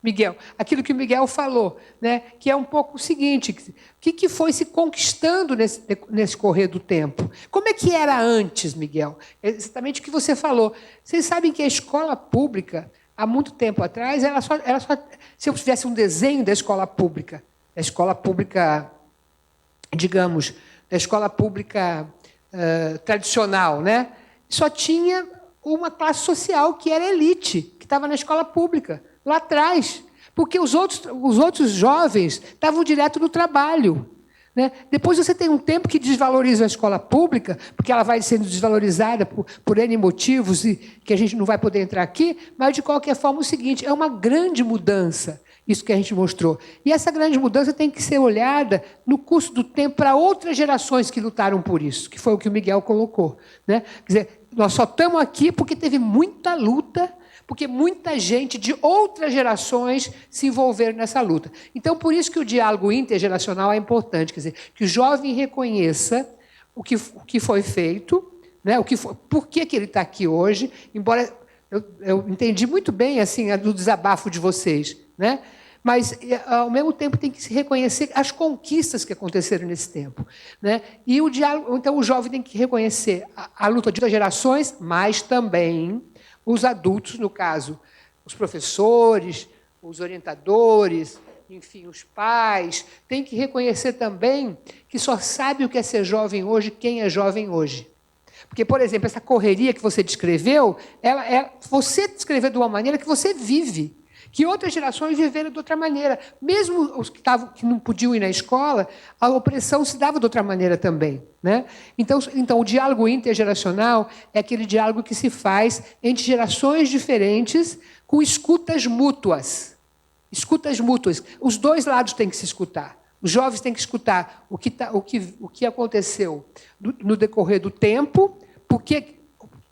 Miguel. Aquilo que o Miguel falou, né? Que é um pouco o seguinte: o que foi se conquistando nesse correr do tempo? Como é que era antes, Miguel? É exatamente o que você falou. Vocês sabem que a escola pública, há muito tempo atrás, era só se eu tivesse um desenho da escola pública, digamos, da escola pública tradicional, né? Só tinha uma classe social que era a elite, que estava na escola pública, lá atrás, porque os outros jovens estavam direto no trabalho. Né? Depois você tem um tempo que desvaloriza a escola pública, porque ela vai sendo desvalorizada por N motivos, e que a gente não vai poder entrar aqui, mas, de qualquer forma, é o seguinte: é uma grande mudança, isso que a gente mostrou. E essa grande mudança tem que ser olhada no curso do tempo para outras gerações que lutaram por isso, que foi o que o Miguel colocou. Né? Quer dizer, nós só estamos aqui porque teve muita luta, porque muita gente de outras gerações se envolveram nessa luta. Então, por isso que o diálogo intergeracional é importante, quer dizer, que o jovem reconheça o que foi feito, né, por que ele está aqui hoje, embora eu entendi muito bem assim, do desabafo de vocês, né? Mas, ao mesmo tempo, tem que se reconhecer as conquistas que aconteceram nesse tempo. Né? E o diálogo, então, o jovem tem que reconhecer a luta de gerações, mas também os adultos, no caso, os professores, os orientadores, enfim, os pais, têm que reconhecer também que só sabe o que é ser jovem hoje quem é jovem hoje. Porque, por exemplo, essa correria que você descreveu, você descreveu de uma maneira que você vive, que outras gerações viveram de outra maneira. Mesmo os que não podiam ir na escola, a opressão se dava de outra maneira também. Né? Então, o diálogo intergeracional é aquele diálogo que se faz entre gerações diferentes com escutas mútuas. Escutas mútuas. Os dois lados têm que se escutar. Os jovens têm que escutar o que aconteceu no decorrer do tempo,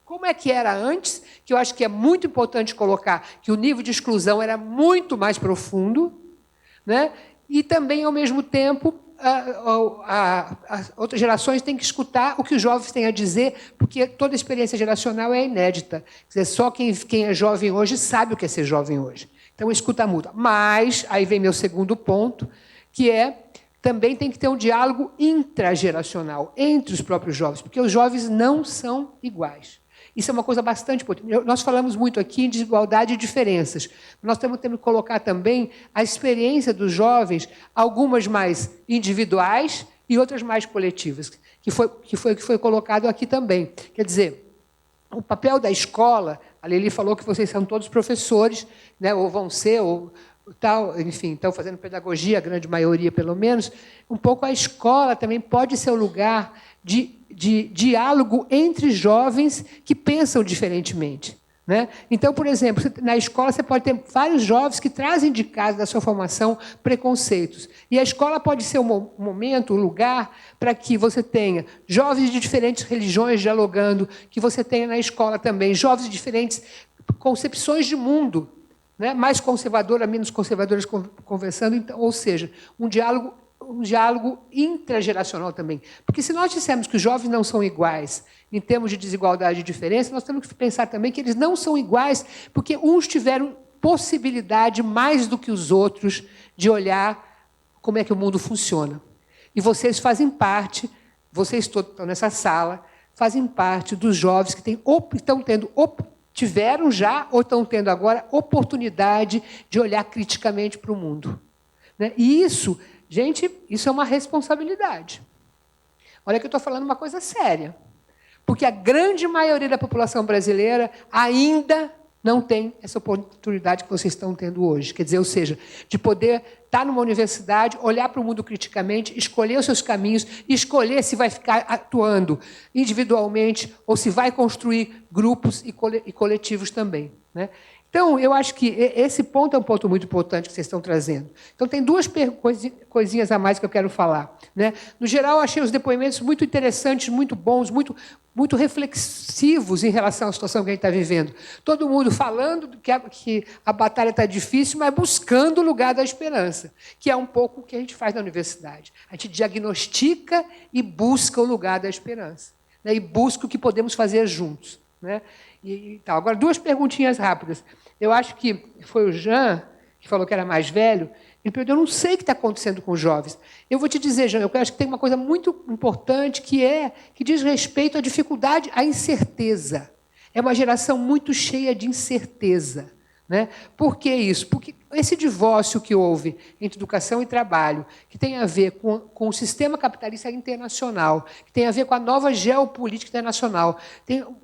como é que era antes, que eu acho que é muito importante colocar que o nível de exclusão era muito mais profundo, né? E também, ao mesmo tempo, as outras gerações têm que escutar o que os jovens têm a dizer, porque toda experiência geracional é inédita. Quer dizer, só quem é jovem hoje sabe o que é ser jovem hoje. Então, escuta mútua. Mas, aí vem meu segundo ponto, que também tem que ter um diálogo intrageracional entre os próprios jovens, porque os jovens não são iguais. Isso é uma coisa bastante importante. Nós falamos muito aqui em desigualdade e diferenças. Nós temos que colocar também a experiência dos jovens, algumas mais individuais e outras mais coletivas, que foi colocado aqui também. Quer dizer, o papel da escola, a Lili falou que vocês são todos professores, né, ou vão ser, ou tal, enfim, estão fazendo pedagogia, a grande maioria, pelo menos. Um pouco a escola também pode ser o lugar de diálogo entre jovens que pensam diferentemente, né? Então, por exemplo, na escola você pode ter vários jovens que trazem de casa, da sua formação, preconceitos. E a escola pode ser um momento, um lugar para que você tenha jovens de diferentes religiões dialogando, que você tenha na escola também jovens de diferentes concepções de mundo, né? Mais conservadora, menos conservadoras conversando, então, ou seja, um diálogo intrageracional também. Porque se nós dissermos que os jovens não são iguais em termos de desigualdade e diferença, nós temos que pensar também que eles não são iguais porque uns tiveram possibilidade mais do que os outros de olhar como é que o mundo funciona. E vocês fazem parte, vocês todos estão nessa sala, fazem parte dos jovens que tiveram já ou estão tendo agora oportunidade de olhar criticamente para o mundo, né? E isso, gente, isso é uma responsabilidade. Olha que eu estou falando uma coisa séria. Porque a grande maioria da população brasileira ainda não tem essa oportunidade que vocês estão tendo hoje. Quer dizer, ou seja, de poder estar numa universidade, olhar para o mundo criticamente, escolher os seus caminhos, escolher se vai ficar atuando individualmente ou se vai construir grupos e coletivos também, né? Então, eu acho que esse ponto é um ponto muito importante que vocês estão trazendo. Então, tem duas coisinhas a mais que eu quero falar, né? No geral, eu achei os depoimentos muito interessantes, muito bons, muito reflexivos em relação à situação que a gente está vivendo. Todo mundo falando que a batalha está difícil, mas buscando o lugar da esperança, que é um pouco o que a gente faz na universidade. A gente diagnostica e busca o lugar da esperança, né? E busca o que podemos fazer juntos, né? Agora, duas perguntinhas rápidas. Eu acho que foi o Jean que falou que era mais velho. Ele perguntou, eu não sei o que está acontecendo com os jovens. Eu vou te dizer, Jean, eu acho que tem uma coisa muito importante que diz respeito à dificuldade, à incerteza. É uma geração muito cheia de incerteza, né? Por que isso? Porque esse divórcio que houve entre educação e trabalho, que tem a ver com o sistema capitalista internacional, que tem a ver com a nova geopolítica internacional,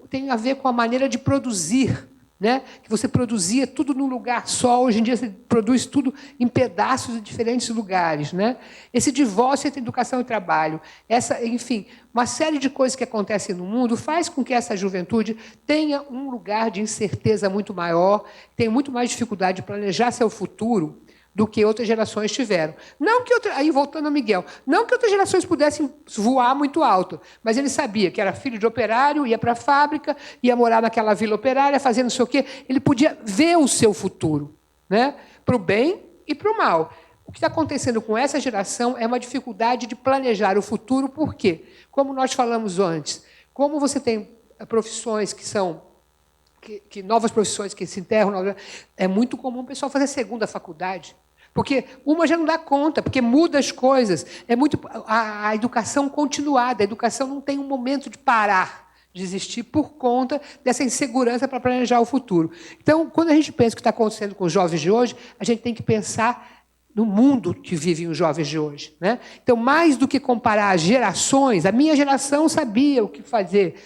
tem a ver com a maneira de produzir, né? Que você produzia tudo num lugar só, hoje em dia você produz tudo em pedaços de diferentes lugares, né? Esse divórcio entre educação e trabalho, enfim, uma série de coisas que acontecem no mundo faz com que essa juventude tenha um lugar de incerteza muito maior, tenha muito mais dificuldade de planejar seu futuro do que outras gerações tiveram. Não que aí voltando ao Miguel, não que outras gerações pudessem voar muito alto, mas ele sabia que era filho de operário, ia para a fábrica, ia morar naquela vila operária, fazendo não sei o quê. Ele podia ver o seu futuro, né? Para o bem e para o mal. O que está acontecendo com essa geração é uma dificuldade de planejar o futuro, por quê? Como nós falamos antes, como você tem profissões que novas profissões que se enterram, é muito comum o pessoal fazer segunda faculdade, porque uma já não dá conta, porque muda as coisas. É muito a educação continuada, a educação não tem um momento de parar de existir por conta dessa insegurança para planejar o futuro. Então, quando a gente pensa o que está acontecendo com os jovens de hoje, a gente tem que pensar no mundo que vivem os jovens de hoje, né? Então, mais do que comparar as gerações, a minha geração sabia o que fazer,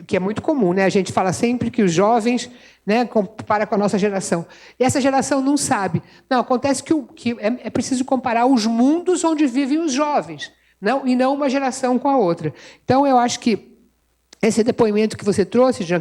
que é muito comum, né? A gente fala sempre que os jovens, né, compara com a nossa geração. E essa geração não sabe. Não, acontece que é preciso comparar os mundos onde vivem os jovens, e não uma geração com a outra. Então, eu acho que esse depoimento que você trouxe, Jean,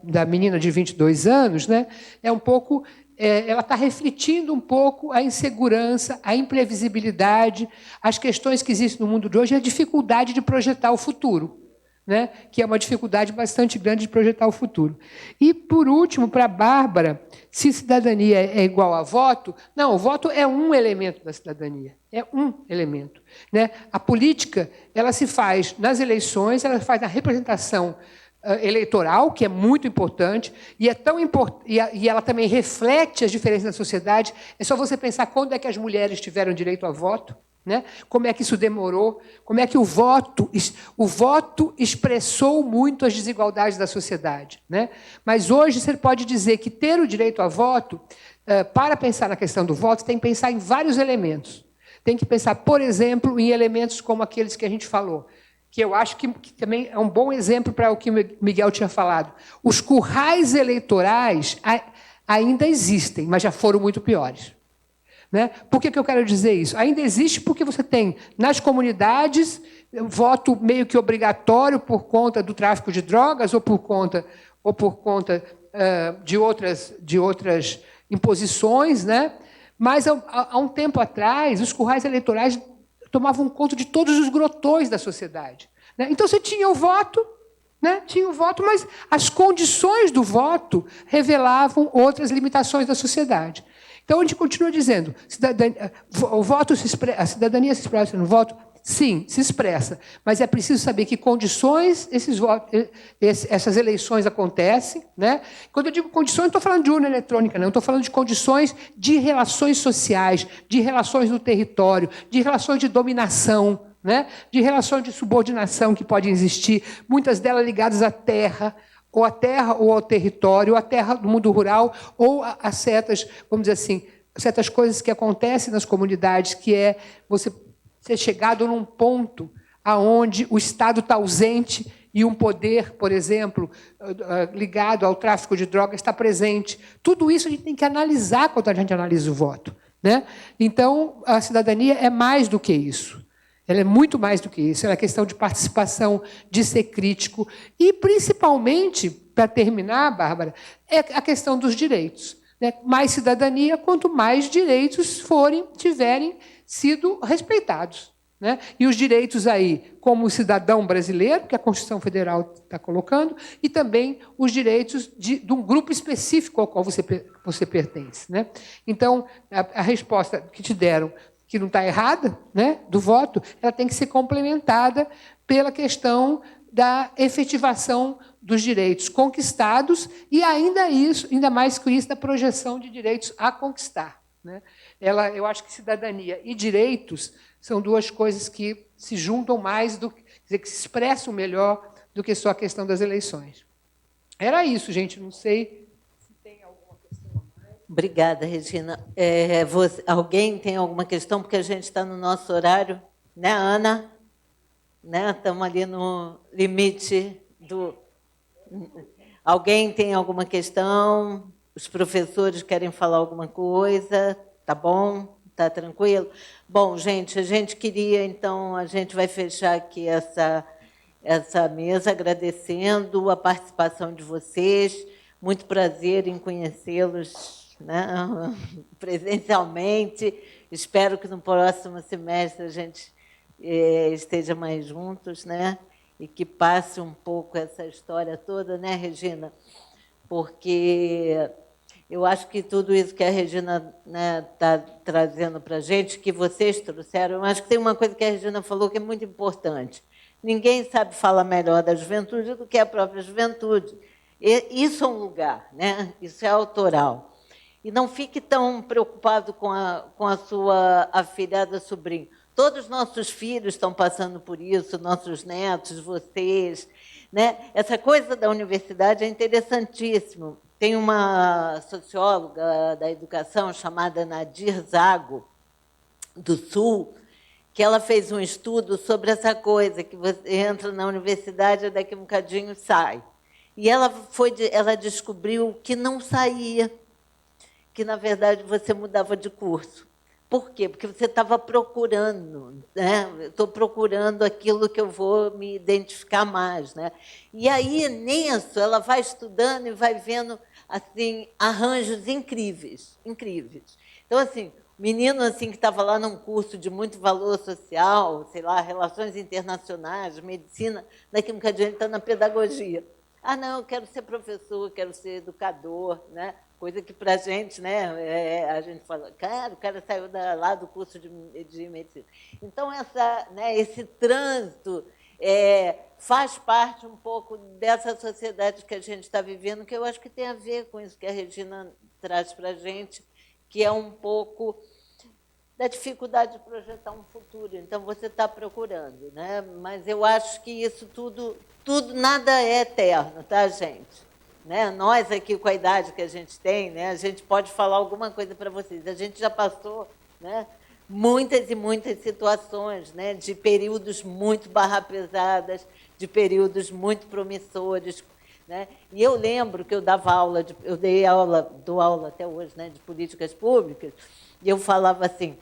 da menina de 22 anos, né, é um pouco ela está refletindo um pouco a insegurança, a imprevisibilidade, as questões que existem no mundo de hoje e a dificuldade de projetar o futuro, né? Que é uma dificuldade bastante grande de projetar o futuro. E, por último, para a Bárbara, se cidadania é igual a voto, não, o voto é um elemento da cidadania, é um elemento, né? A política, ela se faz nas eleições, ela se faz na representação eleitoral, que é muito importante, e é tão e ela também reflete as diferenças da sociedade. É só você pensar quando é que as mulheres tiveram direito a voto, né? Como é que isso demorou, como é que o voto expressou muito as desigualdades da sociedade, né? Mas hoje você pode dizer que ter o direito a voto, para pensar na questão do voto, tem que pensar em vários elementos. Tem que pensar, por exemplo, em elementos como aqueles que a gente falou, que eu acho que também é um bom exemplo para o que o Miguel tinha falado. Os currais eleitorais ainda existem, mas já foram muito piores. Né? Por que eu quero dizer isso? Ainda existe porque você tem, nas comunidades, voto meio que obrigatório por conta do tráfico de drogas ou por conta de outras imposições, né? Mas, há um tempo atrás, os currais eleitorais tomavam conta de todos os grotões da sociedade, né? Então, você tinha o voto, né? Tinha o voto, mas as condições do voto revelavam outras limitações da sociedade. Então, a gente continua dizendo, a cidadania se expressa no voto? Sim, se expressa, mas é preciso saber que condições essas eleições acontecem, né? Quando eu digo condições, não estou falando de urna eletrônica, não, estou falando de condições de relações sociais, de relações no território, de relações de dominação, né? De relações de subordinação que podem existir, muitas delas ligadas à terra ou ao território, ou à terra do mundo rural, ou a certas, vamos dizer assim, certas coisas que acontecem nas comunidades, que é você ser chegado num ponto aonde o Estado está ausente e um poder, por exemplo, ligado ao tráfico de drogas está presente. Tudo isso a gente tem que analisar quando a gente analisa o voto, né? Então, a cidadania é mais do que isso. Ela é muito mais do que isso. Ela é questão de participação, de ser crítico e, principalmente, para terminar, Bárbara, é a questão dos direitos, né? Mais cidadania, quanto mais direitos tiverem sido respeitados, né? E os direitos aí, como cidadão brasileiro, que a Constituição Federal está colocando, e também os direitos de um grupo específico ao qual você pertence, né? Então, a resposta que te deram, que não está errada, né, do voto, ela tem que ser complementada pela questão da efetivação dos direitos conquistados e ainda mais que isso, da projeção de direitos a conquistar, né? Eu acho que cidadania e direitos são duas coisas que se juntam mais, quer dizer, que se expressam melhor do que só a questão das eleições. Era isso, gente. Não sei se tem alguma questão a mais. Obrigada, Regina. Alguém tem alguma questão? Porque a gente está no nosso horário, né, Ana? Né? Estamos ali no limite do... Alguém tem alguma questão? Os professores querem falar alguma coisa? Tá bom? Tá tranquilo? Bom, gente, a gente queria, então, a gente vai fechar aqui essa mesa agradecendo a participação de vocês. Muito prazer em conhecê-los, né, presencialmente. Espero que no próximo semestre a gente esteja mais juntos, né? E que passe um pouco essa história toda, né, Regina? Porque eu acho que tudo isso que a Regina está trazendo para a gente, que vocês trouxeram, eu acho que tem uma coisa que a Regina falou que é muito importante. Ninguém sabe falar melhor da juventude do que a própria juventude. Isso é um lugar, né? Isso é autoral. E não fique tão preocupado com a sua afilhada sobrinha. Todos os nossos filhos estão passando por isso, nossos netos, vocês, né? Essa coisa da universidade é interessantíssimo. Tem uma socióloga da educação chamada Nadir Zago, do Sul, que ela fez um estudo sobre essa coisa, que você entra na universidade e daqui a um bocadinho sai. E ela descobriu que não saía, que, na verdade, você mudava de curso. Por quê? Porque você estava procurando, né? Estou procurando aquilo que eu vou me identificar mais, né? E aí, nisso, ela vai estudando e vai vendo assim arranjos incríveis, incríveis. Então, assim, o menino assim que estava lá num curso de muito valor social, sei lá, relações internacionais, medicina, daqui a um bocadinho ele está na pedagogia. Ah, não, eu quero ser professor, quero ser educador, né? Coisa que para a gente, né, a gente fala, cara, o cara saiu lá do curso de medicina. Então, esse trânsito faz parte um pouco dessa sociedade que a gente está vivendo, que eu acho que tem a ver com isso que a Regina traz para a gente, que é um pouco da dificuldade de projetar um futuro. Então, você está procurando, né? Mas eu acho que isso tudo nada é eterno, tá, gente? Né? Nós aqui, com a idade que a gente tem, né, a gente pode falar alguma coisa para vocês. A gente já passou, né, muitas e muitas situações, né, de períodos muito barra-pesadas, de períodos muito promissores. Né? E eu lembro que eu dava aula, dou aula até hoje, né, de políticas públicas, e eu falava assim,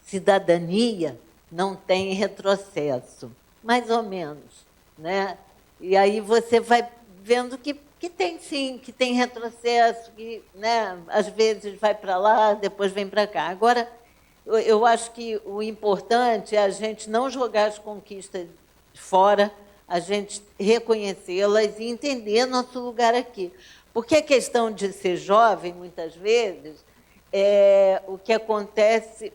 cidadania não tem retrocesso, mais ou menos. Né? E aí você vai vendo que tem, sim, que tem retrocesso, que, né, às vezes vai para lá, depois vem para cá. Agora, eu acho que o importante é a gente não jogar as conquistas fora, a gente reconhecê-las e entender nosso lugar aqui. Porque a questão de ser jovem, muitas vezes, o que acontece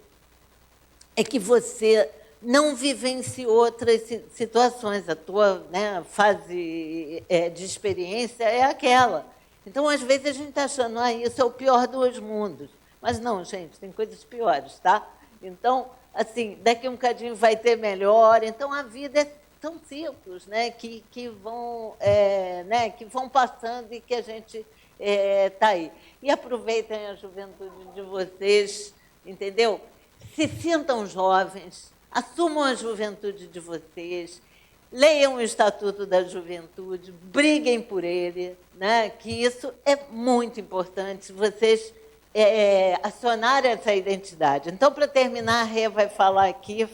é que você não vivenciou outras situações. A tua, né, fase de experiência é aquela. Então, às vezes, a gente está achando isso é o pior dos mundos. Mas não, gente, tem coisas piores, tá? Então, assim, daqui a um bocadinho vai ter melhor. Então, a vida são ciclos, né, que vão passando e que a gente está aí. E aproveitem a juventude de vocês, entendeu? Se sintam jovens, assumam a juventude de vocês, leiam o Estatuto da Juventude, briguem por ele, né? Que isso é muito importante, vocês acionarem essa identidade. Então, para terminar, a Rê vai falar aqui.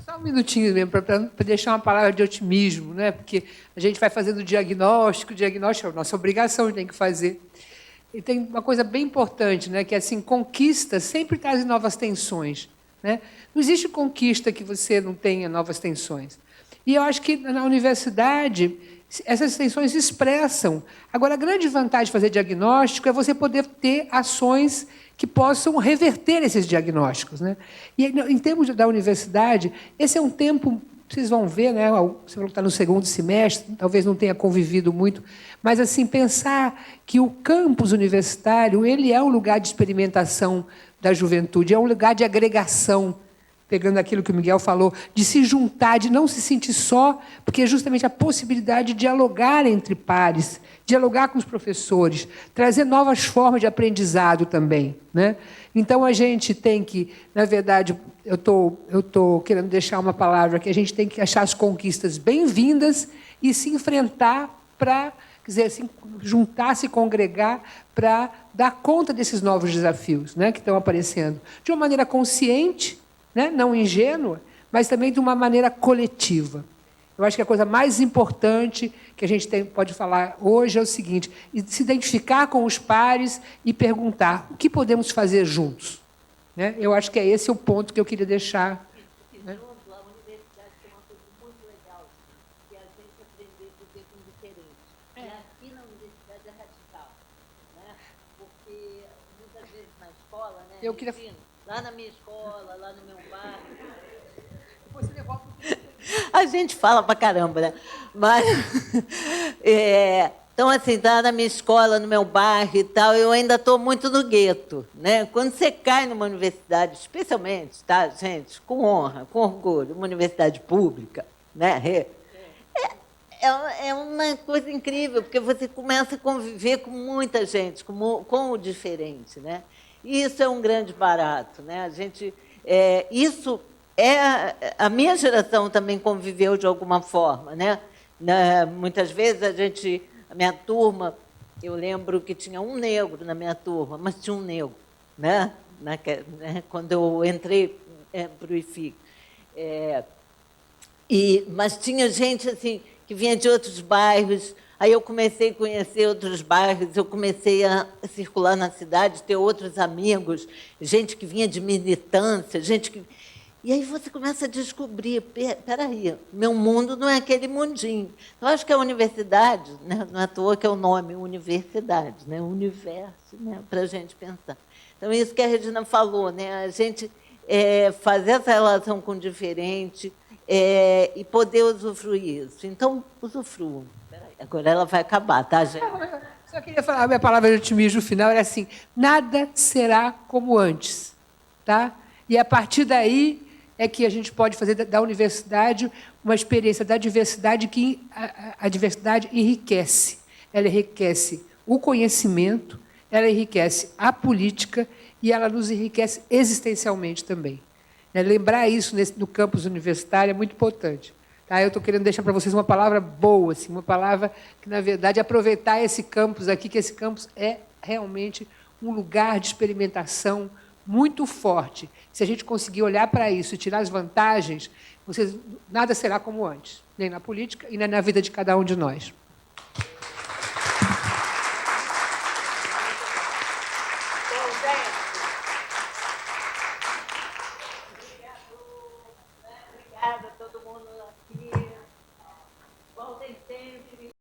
Só um minutinho mesmo, para deixar uma palavra de otimismo, né? Porque a gente vai fazendo diagnóstico é a nossa obrigação, a gente tem que fazer. E tem uma coisa bem importante, né? Que assim, conquista sempre traz novas tensões. Né? Não existe conquista que você não tenha novas tensões. E eu acho que na universidade essas tensões se expressam. Agora, a grande vantagem de fazer diagnóstico é você poder ter ações que possam reverter esses diagnósticos. Né? E, em termos da universidade, esse é um tempo, vocês vão ver, né? Você falou que está no segundo semestre, talvez não tenha convivido muito, mas assim, pensar que o campus universitário ele é um lugar de experimentação da juventude, é um lugar de agregação, pegando aquilo que o Miguel falou, de se juntar, de não se sentir só, porque é justamente a possibilidade de dialogar entre pares, dialogar com os professores, trazer novas formas de aprendizado também. Né? Então, a gente tem que, na verdade, eu estou querendo deixar uma palavra que a gente tem que achar as conquistas bem-vindas e se enfrentar para, quer dizer, se juntar, se congregar para dar conta desses novos desafios, né, que estão aparecendo, de uma maneira consciente, né, não ingênua, mas também de uma maneira coletiva. Eu acho que a coisa mais importante que a gente pode falar hoje é o seguinte, se identificar com os pares e perguntar o que podemos fazer juntos. Né? Eu acho que é esse o ponto que eu queria deixar. Né? A universidade tem uma coisa muito legal, que é a gente aprender a viver com diferente. E aqui na universidade é radical. Né? Porque muitas vezes na escola, né, eu queria... lá na minha escola, lá no meu bairro, depois você devolve. A gente fala pra caramba, né? Mas, então, assim, tá na minha escola, no meu bairro e tal, eu ainda estou muito no gueto, né? Quando você cai numa universidade, especialmente, tá, gente, com honra, com orgulho, uma universidade pública, né? É uma coisa incrível, porque você começa a conviver com muita gente, com o diferente, né? E isso é um grande barato, né? Isso a minha geração também conviveu de alguma forma, né? Muitas vezes a minha turma, eu lembro que tinha um negro na minha turma, mas tinha um negro, né? né, quando eu entrei para o IFIC. Mas tinha gente assim que vinha de outros bairros. Aí eu comecei a conhecer outros bairros, eu comecei a circular na cidade, ter outros amigos, gente que vinha de militância, gente que... E aí você começa a descobrir, peraí, meu mundo não é aquele mundinho. Eu acho que a universidade, né, não é à toa que é o nome, universidade, né, universo, né, para a gente pensar. Então, isso que a Regina falou, né, a gente fazer essa relação com o diferente e poder usufruir isso. Então, usufruam. Agora ela vai acabar, tá, gente? Só queria falar, a minha palavra de otimismo final era assim: nada será como antes. Tá? E, a partir daí, é que a gente pode fazer da universidade uma experiência da diversidade que a diversidade enriquece. Ela enriquece o conhecimento, ela enriquece a política e ela nos enriquece existencialmente também. Lembrar isso no campus universitário é muito importante. Tá? Eu estou querendo deixar para vocês uma palavra boa, assim, uma palavra que, na verdade, aproveitar esse campus aqui, que esse campus é realmente um lugar de experimentação muito forte. Se a gente conseguir olhar para isso e tirar as vantagens, nada será como antes, nem na política e nem na vida de cada um de nós. Obrigada a todo mundo aqui. Voltem sempre.